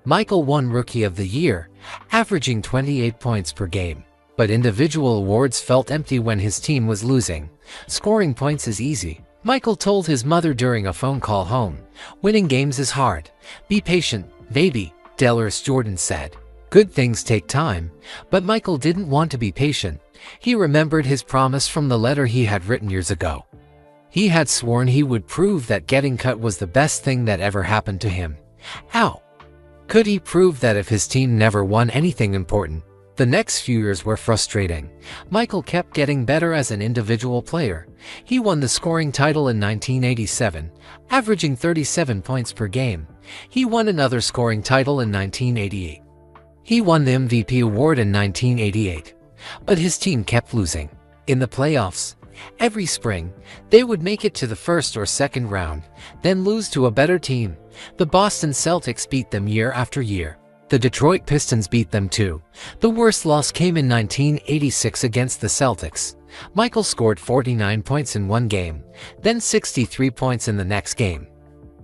Michael won Rookie of the Year, averaging 28 points per game. But individual awards felt empty when his team was losing. "Scoring points is easy," Michael told his mother during a phone call home. "Winning games is hard. Be patient, baby," Delores Jordan said. Good things take time. But Michael didn't want to be patient. He remembered his promise from the letter he had written years ago. He had sworn he would prove that getting cut was the best thing that ever happened to him. How could he prove that if his team never won anything important? The next few years were frustrating. Michael kept getting better as an individual player. He won the scoring title in 1987, averaging 37 points per game. He won another scoring title in 1988. He won the MVP award in 1988. But his team kept losing. In the playoffs, every spring, they would make it to the first or second round, then lose to a better team. The Boston Celtics beat them year after year. The Detroit Pistons beat them too. The worst loss came in 1986 against the Celtics. Michael scored 49 points in one game, then 63 points in the next game.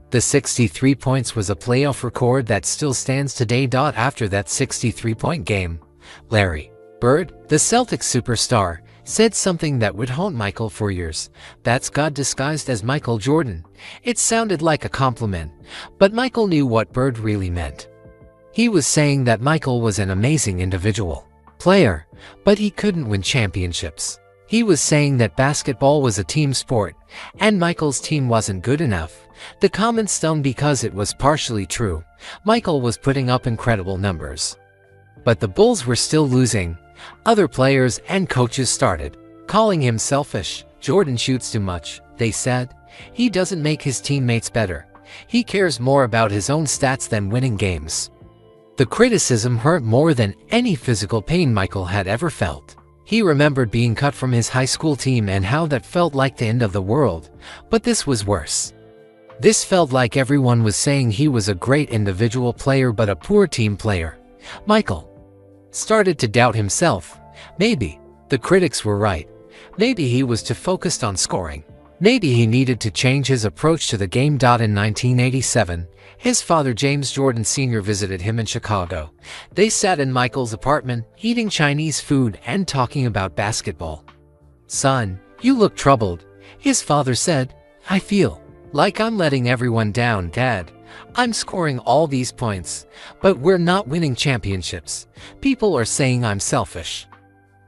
The 63 points was a playoff record that still stands today. After that 63-point game, Larry Bird, the Celtics superstar, said something that would haunt Michael for years. "That's God disguised as Michael Jordan." It sounded like a compliment, but Michael knew what Bird really meant. He was saying that Michael was an amazing individual player, but he couldn't win championships. He was saying that basketball was a team sport, and Michael's team wasn't good enough. The comment stung because it was partially true. Michael was putting up incredible numbers, but the Bulls were still losing. Other players and coaches started calling him selfish. "Jordan shoots too much," they said. "He doesn't make his teammates better. He cares more about his own stats than winning games." The criticism hurt more than any physical pain Michael had ever felt. He remembered being cut from his high school team and how that felt like the end of the world. But this was worse. This felt like everyone was saying he was a great individual player but a poor team player. Michael started to doubt himself. Maybe the critics were right. Maybe he was too focused on scoring. Maybe he needed to change his approach to the game. In 1987, his father James Jordan Sr. visited him in Chicago. They sat in Michael's apartment, eating Chinese food and talking about basketball. "Son," "You look troubled," his father said. "I feel like I'm letting everyone down, Dad. I'm scoring all these points, but we're not winning championships. People are saying I'm selfish."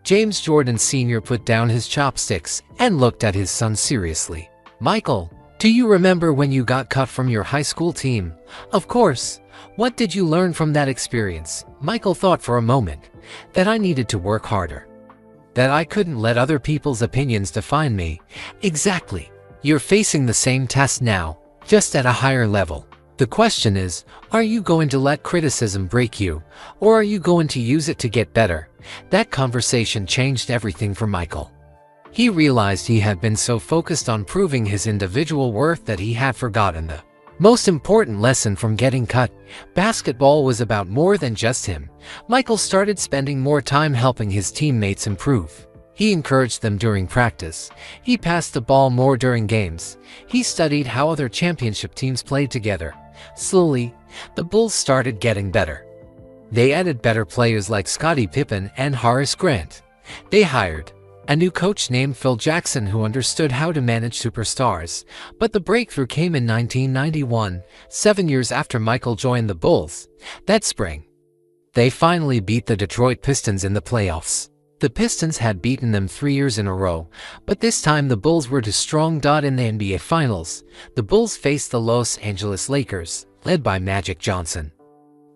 James Jordan Sr. put down his chopsticks and looked at his son seriously. "Michael, do you remember when you got cut from your high school team?" "Of course. What did you learn from that experience?" Michael thought for a moment. "That I needed to work harder. That I couldn't let other people's opinions define me." "Exactly. You're facing the same test now, just at a higher level. The question is, are you going to let criticism break you, or are you going to use it to get better?" That conversation changed everything for Michael. He realized he had been so focused on proving his individual worth that he had forgotten the most important lesson from getting cut. Basketball was about more than just him. Michael started spending more time helping his teammates improve. He encouraged them during practice. He passed the ball more during games. He studied how other championship teams played together. Slowly, the Bulls started getting better. They added better players like Scottie Pippen and Horace Grant. They hired a new coach named Phil Jackson who understood how to manage superstars. But the breakthrough came in 1991, 7 years after Michael joined the Bulls. That spring, they finally beat the Detroit Pistons in the playoffs. The Pistons had beaten them 3 years in a row, but this time the Bulls were too strong. In the NBA Finals, the Bulls faced the Los Angeles Lakers, led by Magic Johnson.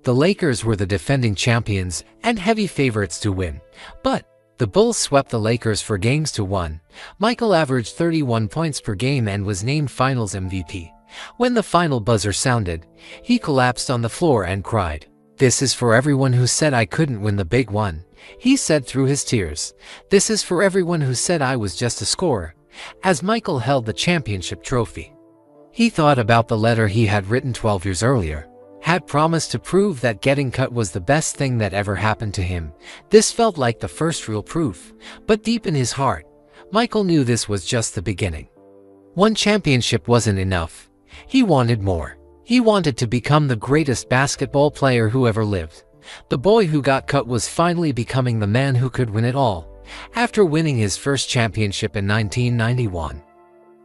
The Lakers were the defending champions and heavy favorites to win, but the Bulls swept the Lakers for games-to-1. Michael averaged 31 points per game and was named Finals MVP. When the final buzzer sounded, he collapsed on the floor and cried. "This is for everyone who said I couldn't win the big one," he said through his tears. "This is for everyone who said I was just a scorer." As Michael held the championship trophy, he thought about the letter he had written 12 years earlier. Had promised to prove that getting cut was the best thing that ever happened to him. This felt like the first real proof, but deep in his heart, Michael knew this was just the beginning. One championship wasn't enough. He wanted more. He wanted to become the greatest basketball player who ever lived. The boy who got cut was finally becoming the man who could win it all. After winning his first championship in 1991,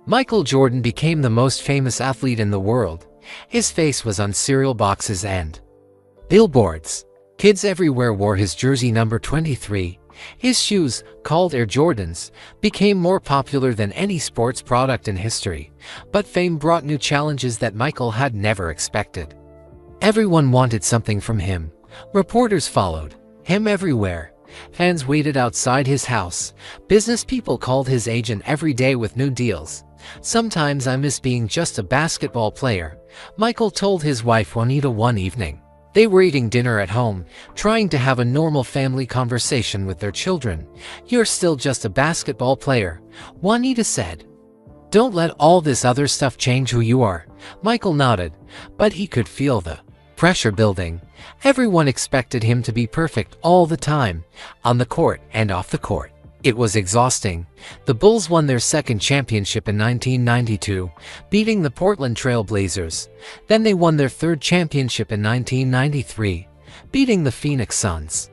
Michael Jordan became the most famous athlete in the world. His face was on cereal boxes and billboards. Kids everywhere wore his jersey number 23. His shoes, called Air Jordans, became more popular than any sports product in history. But fame brought new challenges that Michael had never expected. Everyone wanted something from him. Reporters followed him everywhere. Fans waited outside his house. Business people called his agent every day with new deals. "Sometimes I miss being just a basketball player," Michael told his wife Juanita one evening. They were eating dinner at home, trying to have a normal family conversation with their children. "You're still just a basketball player," Juanita said. "Don't let all this other stuff change who you are." Michael nodded, but he could feel the pressure building. Everyone expected him to be perfect all the time, on the court and off the court. It was exhausting. The Bulls won their second championship in 1992, beating the Portland Trail Blazers. Then they won their third championship in 1993, beating the Phoenix Suns.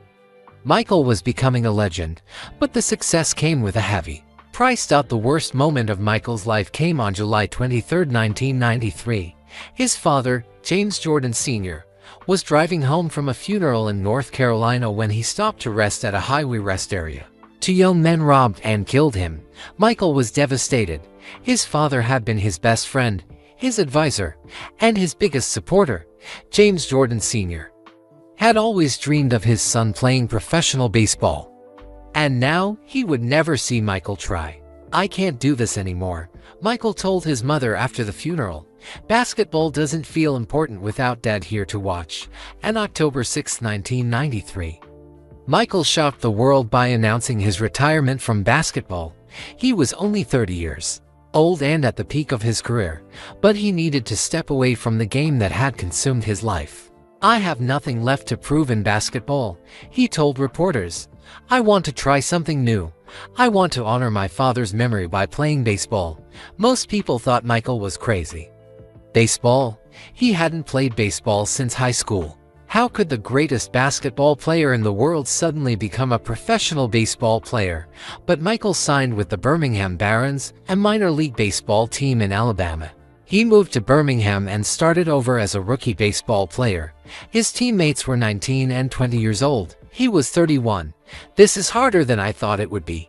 Michael was becoming a legend, but the success came with a heavy price. The worst moment of Michael's life came on July 23, 1993. His father, James Jordan Sr., was driving home from a funeral in North Carolina when he stopped to rest at a highway rest area. 2 young men robbed and killed him. Michael was devastated. His father had been his best friend, his advisor, and his biggest supporter. James Jordan Sr. had always dreamed of his son playing professional baseball. And now, he would never see Michael try. "I can't do this anymore," Michael told his mother after the funeral. "Basketball doesn't feel important without Dad here to watch." On October 6, 1993, Michael shocked the world by announcing his retirement from basketball. He was only 30 years old and at the peak of his career, but he needed to step away from the game that had consumed his life. "I have nothing left to prove in basketball," he told reporters. "I want to try something new. I want to honor my father's memory by playing baseball." Most people thought Michael was crazy. Baseball? He hadn't played baseball since high school. How could the greatest basketball player in the world suddenly become a professional baseball player? But Michael signed with the Birmingham Barons, a minor league baseball team in Alabama. He moved to Birmingham and started over as a rookie baseball player. His teammates were 19 and 20 years old. He was 31. "This is harder than I thought it would be,"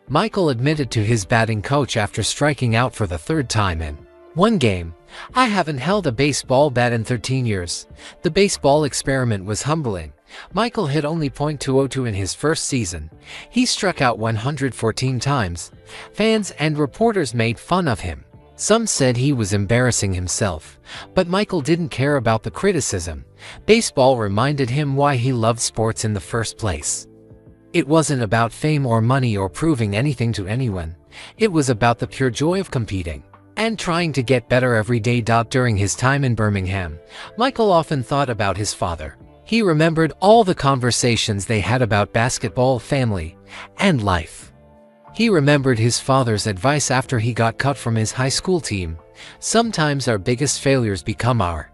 Michael admitted to his batting coach after striking out for the third time in one game. "I haven't held a baseball bat in 13 years. The baseball experiment was humbling." Michael hit only .202 in his first season. He struck out 114 times. Fans and reporters made fun of him. Some said he was embarrassing himself, but Michael didn't care about the criticism. Baseball reminded him why he loved sports in the first place. It wasn't about fame or money or proving anything to anyone. It was about the pure joy of competing and trying to get better every day. During his time in Birmingham, Michael often thought about his father. He remembered all the conversations they had about basketball, family, and life. He remembered his father's advice after he got cut from his high school team: "Sometimes our biggest failures become our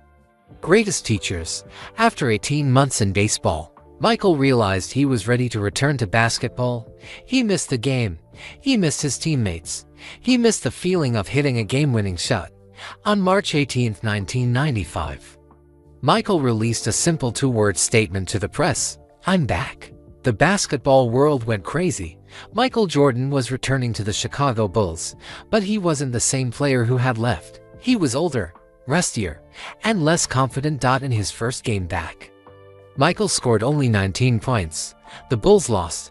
greatest teachers." After 18 months in baseball, Michael realized he was ready to return to basketball. He missed the game. He missed his teammates. He missed the feeling of hitting a game-winning shot. On March 18, 1995, Michael released a simple two-word statement to the press: "I'm back." The basketball world went crazy. Michael Jordan was returning to the Chicago Bulls, but he wasn't the same player who had left. He was older, rustier, and less confident. In his first game back, Michael scored only 19 points. The Bulls lost.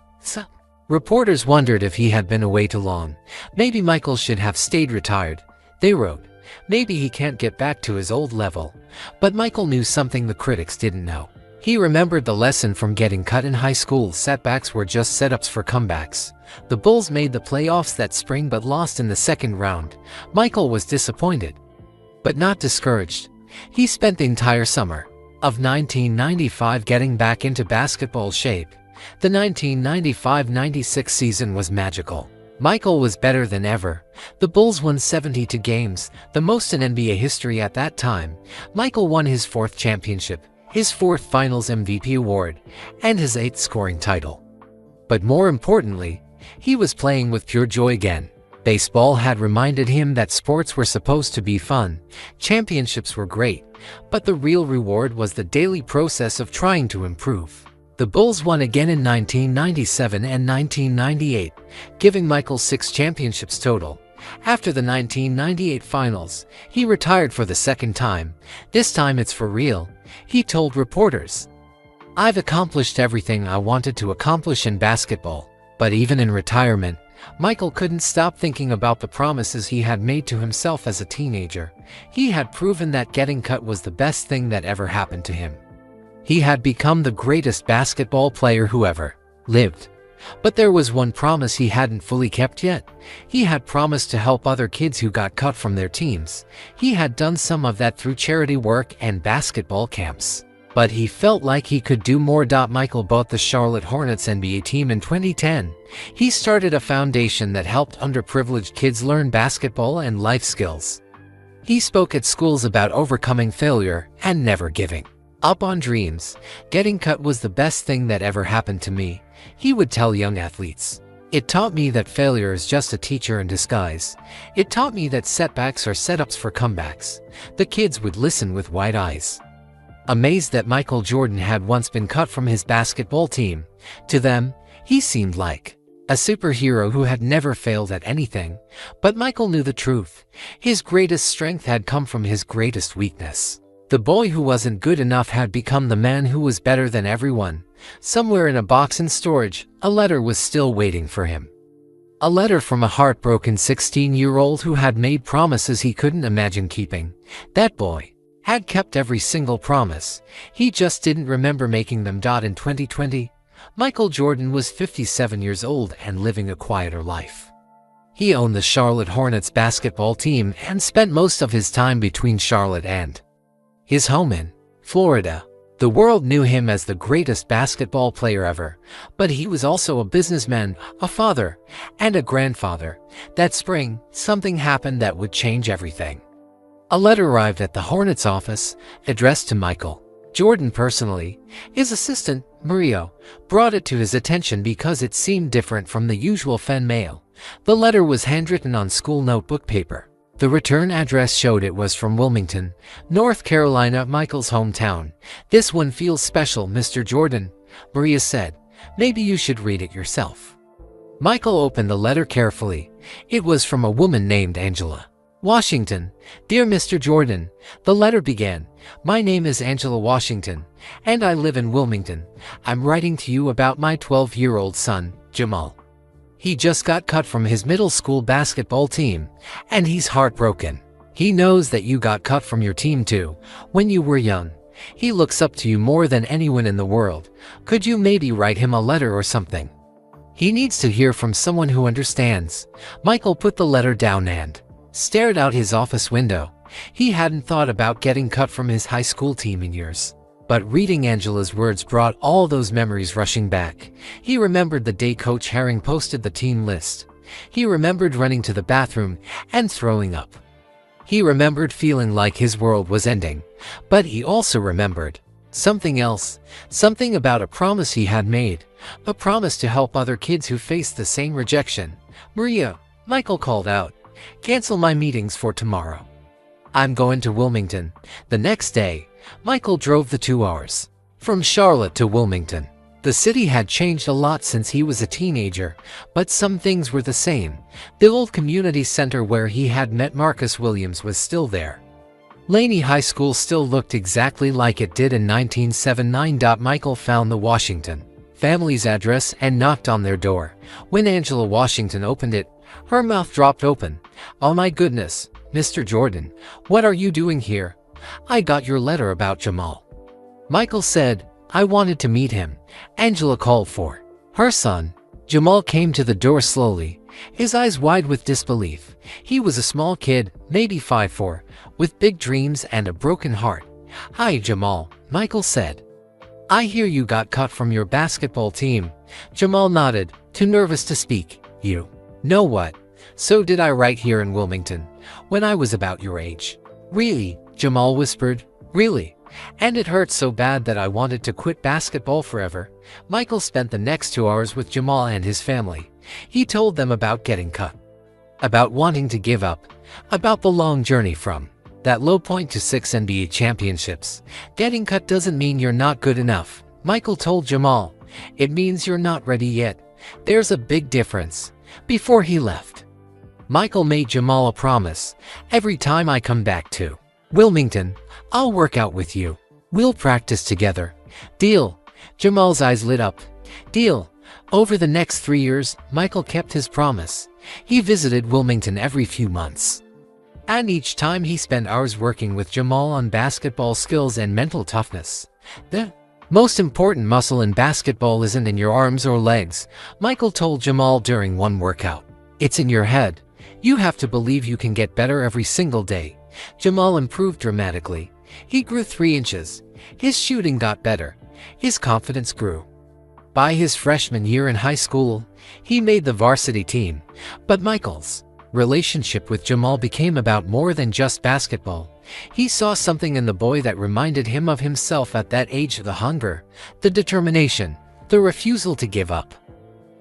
Reporters wondered if he had been away too long. Maybe Michael should have stayed retired, they wrote. Maybe he can't get back to his old level. But Michael knew something the critics didn't know. He remembered the lesson from getting cut in high school: setbacks were just setups for comebacks. The Bulls made the playoffs that spring but lost in the second round. Michael was disappointed, but not discouraged. He spent the entire summer of 1995 getting back into basketball shape. The 1995-96 season was magical. Michael was better than ever. The Bulls won 72 games, the most in NBA history at that time. Michael won his fourth championship, his fourth Finals MVP award, and his eighth scoring title. But more importantly, he was playing with pure joy again. Baseball had reminded him that sports were supposed to be fun. Championships were great, but the real reward was the daily process of trying to improve. The Bulls won again in 1997 and 1998, giving Michael 6 championships total. After the 1998 finals, he retired for the second time. "This time it's for real," he told reporters. "I've accomplished everything I wanted to accomplish in basketball." But even in retirement, Michael couldn't stop thinking about the promises he had made to himself as a teenager. He had proven that getting cut was the best thing that ever happened to him. He had become the greatest basketball player who ever lived. But there was one promise he hadn't fully kept yet. He had promised to help other kids who got cut from their teams. He had done some of that through charity work and basketball camps. But he felt like he could do more. Michael bought the Charlotte Hornets NBA team in 2010. He started a foundation that helped underprivileged kids learn basketball and life skills. He spoke at schools about overcoming failure and never giving up on dreams. "Getting cut was the best thing that ever happened to me," he would tell young athletes. "It taught me that failure is just a teacher in disguise. It taught me that setbacks are setups for comebacks." The kids would listen with wide eyes, amazed that Michael Jordan had once been cut from his basketball team. To them, he seemed like a superhero who had never failed at anything. But Michael knew the truth. His greatest strength had come from his greatest weakness. The boy who wasn't good enough had become the man who was better than everyone. Somewhere in a box in storage, a letter was still waiting for him. A letter from a heartbroken 16-year-old who had made promises he couldn't imagine keeping. That boy had kept every single promise. He just didn't remember making them. In 2020, Michael Jordan was 57 years old and living a quieter life. He owned the Charlotte Hornets basketball team and spent most of his time between Charlotte and his home in Florida. The world knew him as the greatest basketball player ever, but he was also a businessman, a father, and a grandfather. That spring, something happened that would change everything. A letter arrived at the Hornets office, addressed to Michael Jordan personally, his assistant, Mario, brought it to his attention because it seemed different from the usual fan mail. The letter was handwritten on school notebook paper. The return address showed it was from Wilmington, North Carolina, Michael's hometown. "This one feels special, Mr. Jordan," Maria said. "Maybe you should read it yourself." Michael opened the letter carefully. It was from a woman named Angela. "Washington, dear Mr. Jordan," the letter began. "My name is Angela Washington, and I live in Wilmington. I'm writing to you about my 12-year-old son, Jamal. He just got cut from his middle school basketball team, and he's heartbroken. He knows that you got cut from your team too, when you were young. He looks up to you more than anyone in the world. Could you maybe write him a letter or something? He needs to hear from someone who understands." Michael put the letter down and stared out his office window. He hadn't thought about getting cut from his high school team in years. But reading Angela's words brought all those memories rushing back. He remembered the day Coach Herring posted the team list. He remembered running to the bathroom and throwing up. He remembered feeling like his world was ending. But he also remembered something else, something about a promise he had made, a promise to help other kids who faced the same rejection. "Maria," Michael called out, "cancel my meetings for tomorrow. I'm going to Wilmington." The next day, Michael drove the 2 hours from Charlotte to Wilmington. The city had changed a lot since he was a teenager, but some things were the same. The old community center where he had met Marcus Williams was still there. Laney High School still looked exactly like it did in 1979. Michael found the Washington family's address and knocked on their door. When Angela Washington opened it, her mouth dropped open. "Oh my goodness, Mr. Jordan, what are you doing here? I got your letter about Jamal." Michael said, "I wanted to meet him." Angela called for her son. Jamal came to the door slowly, his eyes wide with disbelief. He was a small kid, maybe 5'4", with big dreams and a broken heart. "Hi, Jamal," Michael said. "I hear you got cut from your basketball team." Jamal nodded, too nervous to speak. "You know what? So did I, right here in Wilmington, when I was about your age." "Really?" Jamal whispered. "Really? And it hurt so bad that I wanted to quit basketball forever." Michael spent the next 2 hours with Jamal and his family. He told them about getting cut, about wanting to give up, about the long journey from that low point to 6 NBA championships. "Getting cut doesn't mean you're not good enough," Michael told Jamal. "It means you're not ready yet. There's a big difference." Before he left, Michael made Jamal a promise. "Every time I come back to Wilmington, I'll work out with you. We'll practice together. Deal?" Jamal's eyes lit up. "Deal." Over the next 3 years, Michael kept his promise. He visited Wilmington every few months. And each time he spent hours working with Jamal on basketball skills and mental toughness. "The most important muscle in basketball isn't in your arms or legs," Michael told Jamal during one workout. "It's in your head. You have to believe you can get better every single day." Jamal improved dramatically. He grew 3 inches. His shooting got better. His confidence grew. By his freshman year in high school, he made the varsity team. But Michael's relationship with Jamal became about more than just basketball. He saw something in the boy that reminded him of himself at that age: the hunger, the determination, the refusal to give up.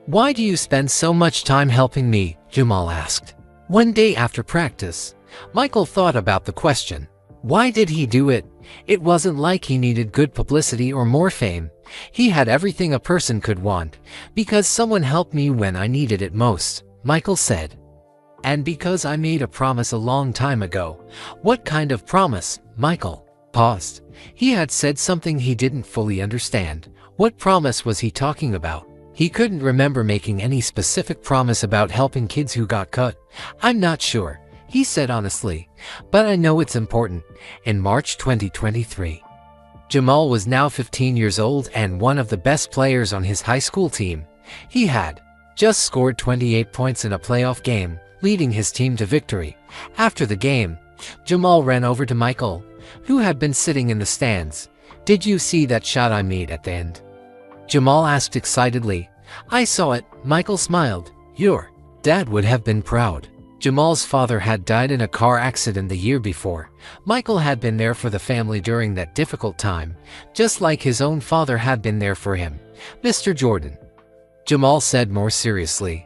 "Why do you spend so much time helping me?" Jamal asked. One day after practice, Michael thought about the question. Why did he do it? It wasn't like he needed good publicity or more fame. He had everything a person could want. "Because someone helped me when I needed it most," Michael said. "And because I made a promise a long time ago." "What kind of promise?" Michael paused. He had said something he didn't fully understand. What promise was he talking about? He couldn't remember making any specific promise about helping kids who got cut. "I'm not sure," he said honestly, "but I know it's important." In March 2023, Jamal was now 15 years old and one of the best players on his high school team. He had just scored 28 points in a playoff game, leading his team to victory. After the game, Jamal ran over to Michael, who had been sitting in the stands. "Did you see that shot I made at the end?" Jamal asked excitedly. "I saw it," Michael smiled. "Your dad would have been proud." Jamal's father had died in a car accident the year before. Michael had been there for the family during that difficult time, just like his own father had been there for him. "Mr. Jordan," Jamal said more seriously,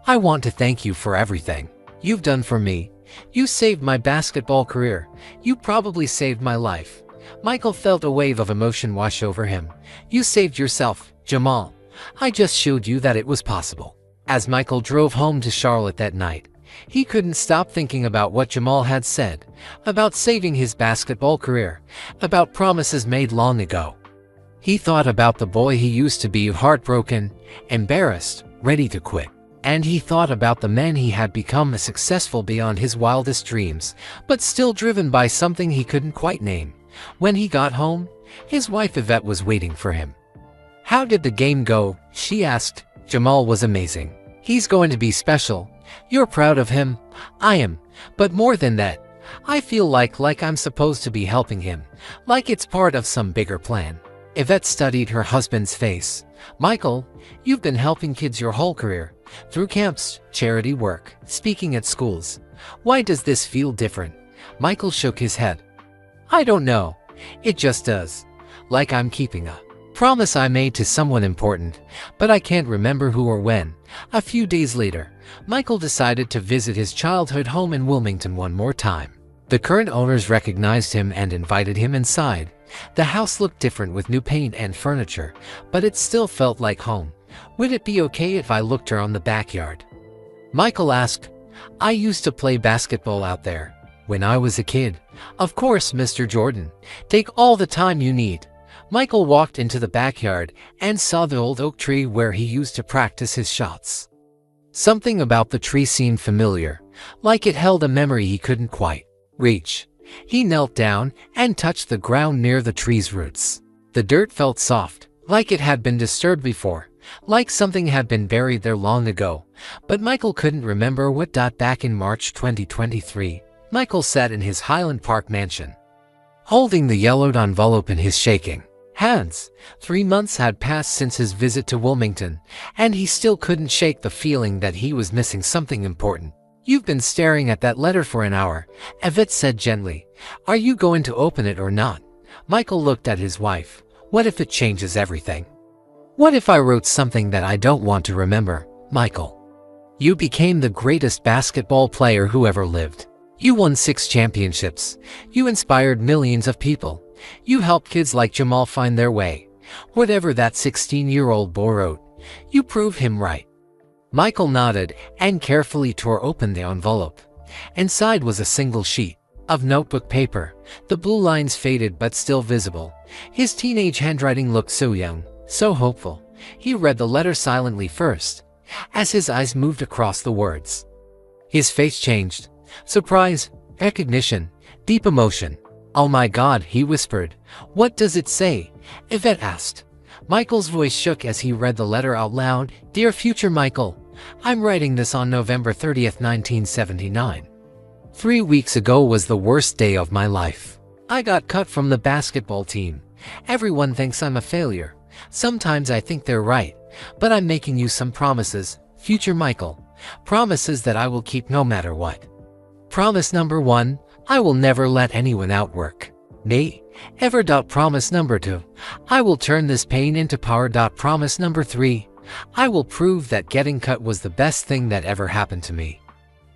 "I want to thank you for everything you've done for me. You saved my basketball career. You probably saved my life." Michael felt a wave of emotion wash over him. "You saved yourself, Jamal. I just showed you that it was possible." As Michael drove home to Charlotte that night, he couldn't stop thinking about what Jamal had said, about saving his basketball career, about promises made long ago. He thought about the boy he used to be, heartbroken, embarrassed, ready to quit. And he thought about the man he had become, successful beyond his wildest dreams, but still driven by something he couldn't quite name. When he got home, his wife Yvette was waiting for him. "How did the game go?" she asked. "Jamal was amazing. He's going to be special. You're proud of him." "I am. But more than that, I feel like I'm supposed to be helping him, like it's part of some bigger plan." Yvette studied her husband's face. "Michael, you've been helping kids your whole career, through camps, charity work, speaking at schools. Why does this feel different?" Michael shook his head. "I don't know. It just does. Like I'm keeping a promise I made to someone important, but I can't remember who or when." A few days later, Michael decided to visit his childhood home in Wilmington one more time. The current owners recognized him and invited him inside. The house looked different with new paint and furniture, but it still felt like home. "Would it be okay if I looked around the backyard?" Michael asked. "I used to play basketball out there when I was a kid." "Of course, Mr. Jordan. Take all the time you need." Michael walked into the backyard and saw the old oak tree where he used to practice his shots. Something about the tree seemed familiar, like it held a memory he couldn't quite reach. He knelt down and touched the ground near the tree's roots. The dirt felt soft, like it had been disturbed before, like something had been buried there long ago. But Michael couldn't remember what. Back in March 2023, Michael sat in his Highland Park mansion, holding the yellowed envelope in his shaking hands. 3 months had passed since his visit to Wilmington, and he still couldn't shake the feeling that he was missing something important. "You've been staring at that letter for an hour," Yvette said gently. "Are you going to open it or not?" Michael looked at his wife. "What if it changes everything? What if I wrote something that I don't want to remember?" "Michael, you became the greatest basketball player who ever lived. You won 6 championships. You inspired millions of people. You helped kids like Jamal find their way. Whatever that 16-year-old boy wrote, you proved him right." Michael nodded and carefully tore open the envelope. Inside was a single sheet of notebook paper. The blue lines faded but still visible. His teenage handwriting looked so young, so hopeful. He read the letter silently first. As his eyes moved across the words, his face changed. Surprise, recognition, deep emotion. "Oh my God," he whispered. "What does it say?" Yvette asked. Michael's voice shook as he read the letter out loud. "Dear future Michael, I'm writing this on November 30th, 1979. 3 weeks ago was the worst day of my life. I got cut from the basketball team. Everyone thinks I'm a failure. Sometimes I think they're right, but I'm making you some promises, future Michael. Promises that I will keep no matter what. Promise number 1, I will never let anyone outwork me, ever. Promise number 2, I will turn this pain into power. Promise number 3, I will prove that getting cut was the best thing that ever happened to me.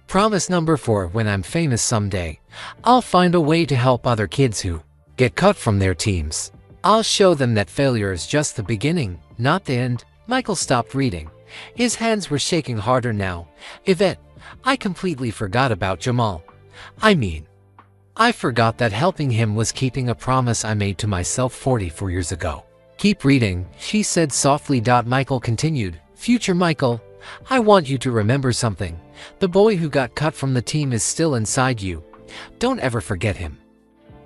Promise number 4, when I'm famous someday, I'll find a way to help other kids who get cut from their teams. I'll show them that failure is just the beginning, not the end." Michael stopped reading. His hands were shaking harder now. "Yvette, I completely forgot about Jamal. I forgot that helping him was keeping a promise I made to myself 44 years ago." "Keep reading," she said softly. Michael continued. "Future Michael, I want you to remember something. The boy who got cut from the team is still inside you. Don't ever forget him.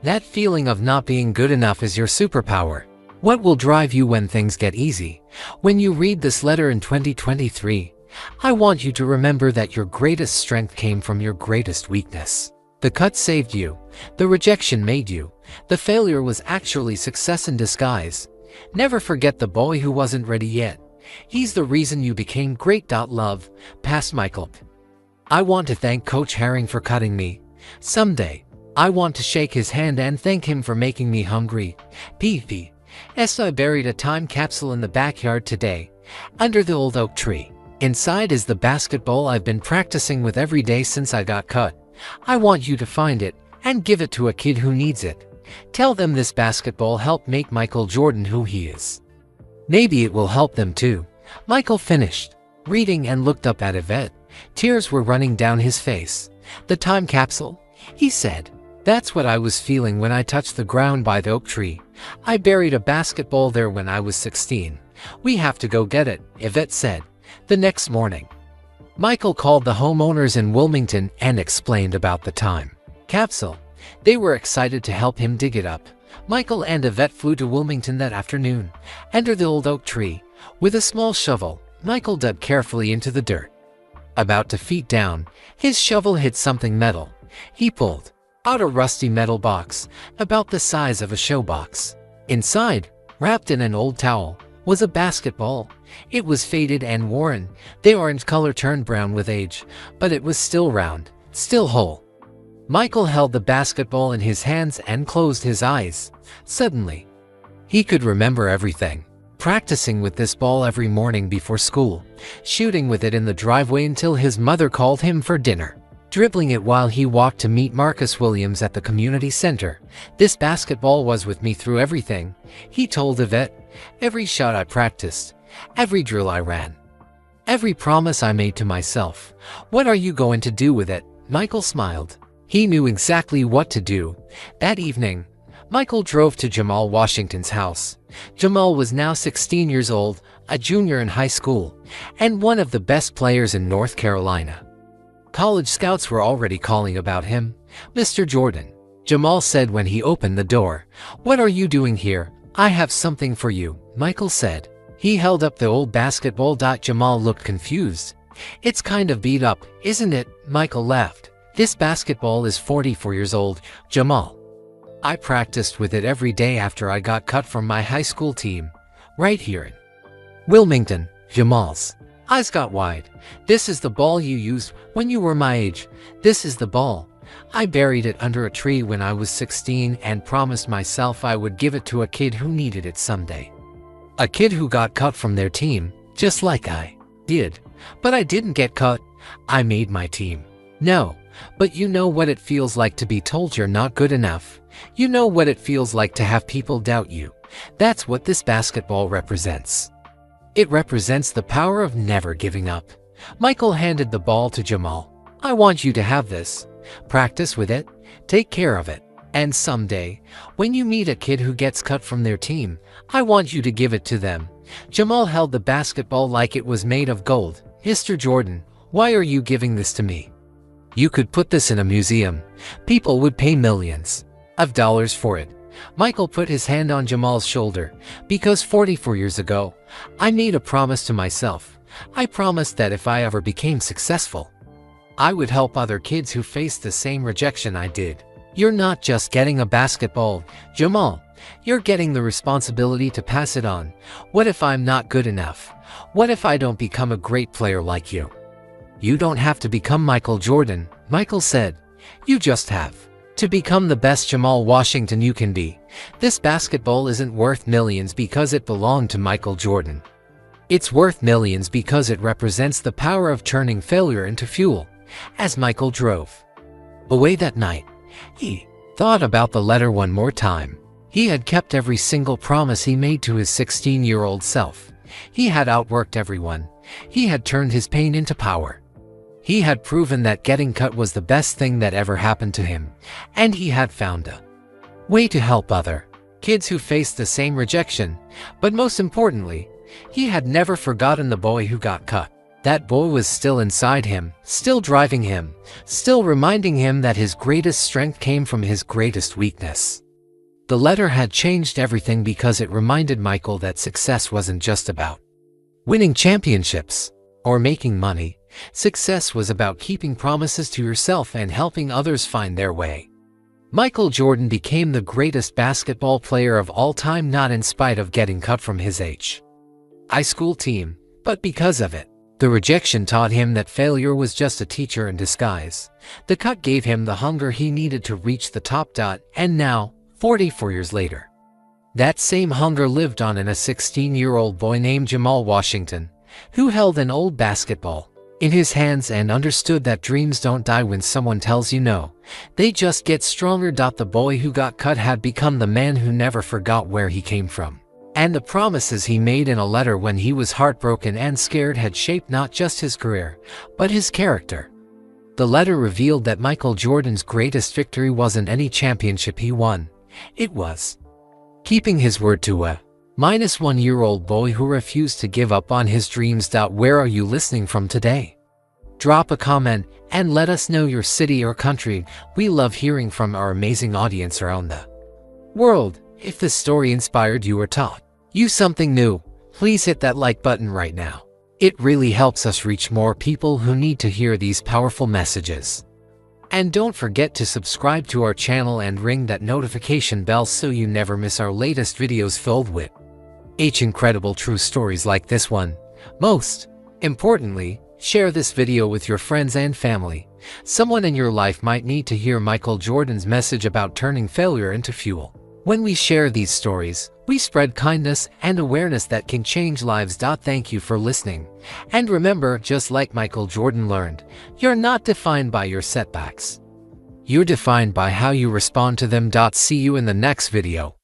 That feeling of not being good enough is your superpower. What will drive you when things get easy? When you read this letter in 2023, I want you to remember that your greatest strength came from your greatest weakness. The cut saved you. The rejection made you. The failure was actually success in disguise. Never forget the boy who wasn't ready yet. He's the reason you became great. Love, past Michael." I want to thank Coach Herring for cutting me. Someday, I want to shake his hand and thank him for making me hungry. P.P.S. I buried a time capsule in the backyard today, under the old oak tree. Inside is the basketball I've been practicing with every day since I got cut. I want you to find it and give it to a kid who needs it. Tell them this basketball helped make Michael Jordan who he is. Maybe it will help them too. Michael finished reading and looked up at Yvette. Tears were running down his face. The time capsule? He said. That's what I was feeling when I touched the ground by the oak tree. I buried a basketball there when I was 16. We have to go get it, Yvette said. The next morning, Michael called the homeowners in Wilmington and explained about the time capsule. They were excited to help him dig it up. Michael and Yvette flew to Wilmington that afternoon. Under the old oak tree, with a small shovel, Michael dug carefully into the dirt. About 2 feet down, his shovel hit something metal. He pulled out a rusty metal box, about the size of a showbox. Inside, wrapped in an old towel, was a basketball. It was faded and worn. The orange color turned brown with age, but it was still round, still whole. Michael held the basketball in his hands and closed his eyes. Suddenly, he could remember everything. Practicing with this ball every morning before school, shooting with it in the driveway until his mother called him for dinner, dribbling it while he walked to meet Marcus Williams at the community center. This basketball was with me through everything, he told Yvette. Every shot I practiced, every drill I ran, every promise I made to myself. What are you going to do with it? Michael smiled. He knew exactly what to do. That evening, Michael drove to Jamal Washington's house. Jamal was now 16 years old, a junior in high school, and one of the best players in North Carolina. College scouts were already calling about him. Mr. Jordan, Jamal said when he opened the door. What are you doing here? I have something for you, Michael said. He held up the old basketball. Jamal looked confused. It's kind of beat up, isn't it? Michael laughed. This basketball is 44 years old, Jamal. I practiced with it every day after I got cut from my high school team. Right here in Wilmington. Jamal's eyes got wide. This is the ball you used when you were my age. This is the ball. I buried it under a tree when I was 16 and promised myself I would give it to a kid who needed it someday. A kid who got cut from their team, just like I did. But I didn't get cut. I made my team. No, but you know what it feels like to be told you're not good enough. You know what it feels like to have people doubt you. That's what this basketball represents. It represents the power of never giving up. Michael handed the ball to Jamal. I want you to have this. Practice with it. Take care of it. And someday, when you meet a kid who gets cut from their team, I want you to give it to them. Jamal held the basketball like it was made of gold. Mr. Jordan, why are you giving this to me? You could put this in a museum. People would pay millions of dollars for it. Michael put his hand on Jamal's shoulder. Because 44 years ago, I made a promise to myself. I promised that if I ever became successful, I would help other kids who faced the same rejection I did. You're not just getting a basketball, Jamal. You're getting the responsibility to pass it on. What if I'm not good enough? What if I don't become a great player like you? You don't have to become Michael Jordan, Michael said. You just have to become the best Jamal Washington you can be. This basketball isn't worth millions because it belonged to Michael Jordan. It's worth millions because it represents the power of turning failure into fuel. As Michael drove away that night, he thought about the letter one more time. He had kept every single promise he made to his 16-year-old self. He had outworked everyone. He had turned his pain into power. He had proven that getting cut was the best thing that ever happened to him, and he had found a way to help other kids who faced the same rejection. But most importantly, he had never forgotten the boy who got cut. That boy was still inside him, still driving him, still reminding him that his greatest strength came from his greatest weakness. The letter had changed everything because it reminded Michael that success wasn't just about winning championships or making money. Success was about keeping promises to yourself and helping others find their way. Michael Jordan became the greatest basketball player of all time, not in spite of getting cut from his high school team, but because of it. The rejection taught him that failure was just a teacher in disguise. The cut gave him the hunger he needed to reach the top. And now, 44 years later, that same hunger lived on in a 16-year-old boy named Jamal Washington, who held an old basketball in his hands and understood that dreams don't die when someone tells you no. They just get stronger. The boy who got cut had become the man who never forgot where he came from. And the promises he made in a letter when he was heartbroken and scared had shaped not just his career, but his character. The letter revealed that Michael Jordan's greatest victory wasn't any championship he won. It was keeping his word to a -1-year-old boy who refused to give up on his dreams. Where are you listening from today? Drop a comment and let us know your city or country. We love hearing from our amazing audience around the world. If this story inspired you or taught you something new, please hit that like button right now. It really helps us reach more people who need to hear these powerful messages. And don't forget to subscribe to our channel and ring that notification bell so you never miss our latest videos filled with incredible true stories like this one. Most importantly, share this video with your friends and family. Someone in your life might need to hear Michael Jordan's message about turning failure into fuel. When we share these stories, we spread kindness and awareness that can change lives. Thank you for listening. And remember, just like Michael Jordan learned, you're not defined by your setbacks. You're defined by how you respond to them. See you in the next video.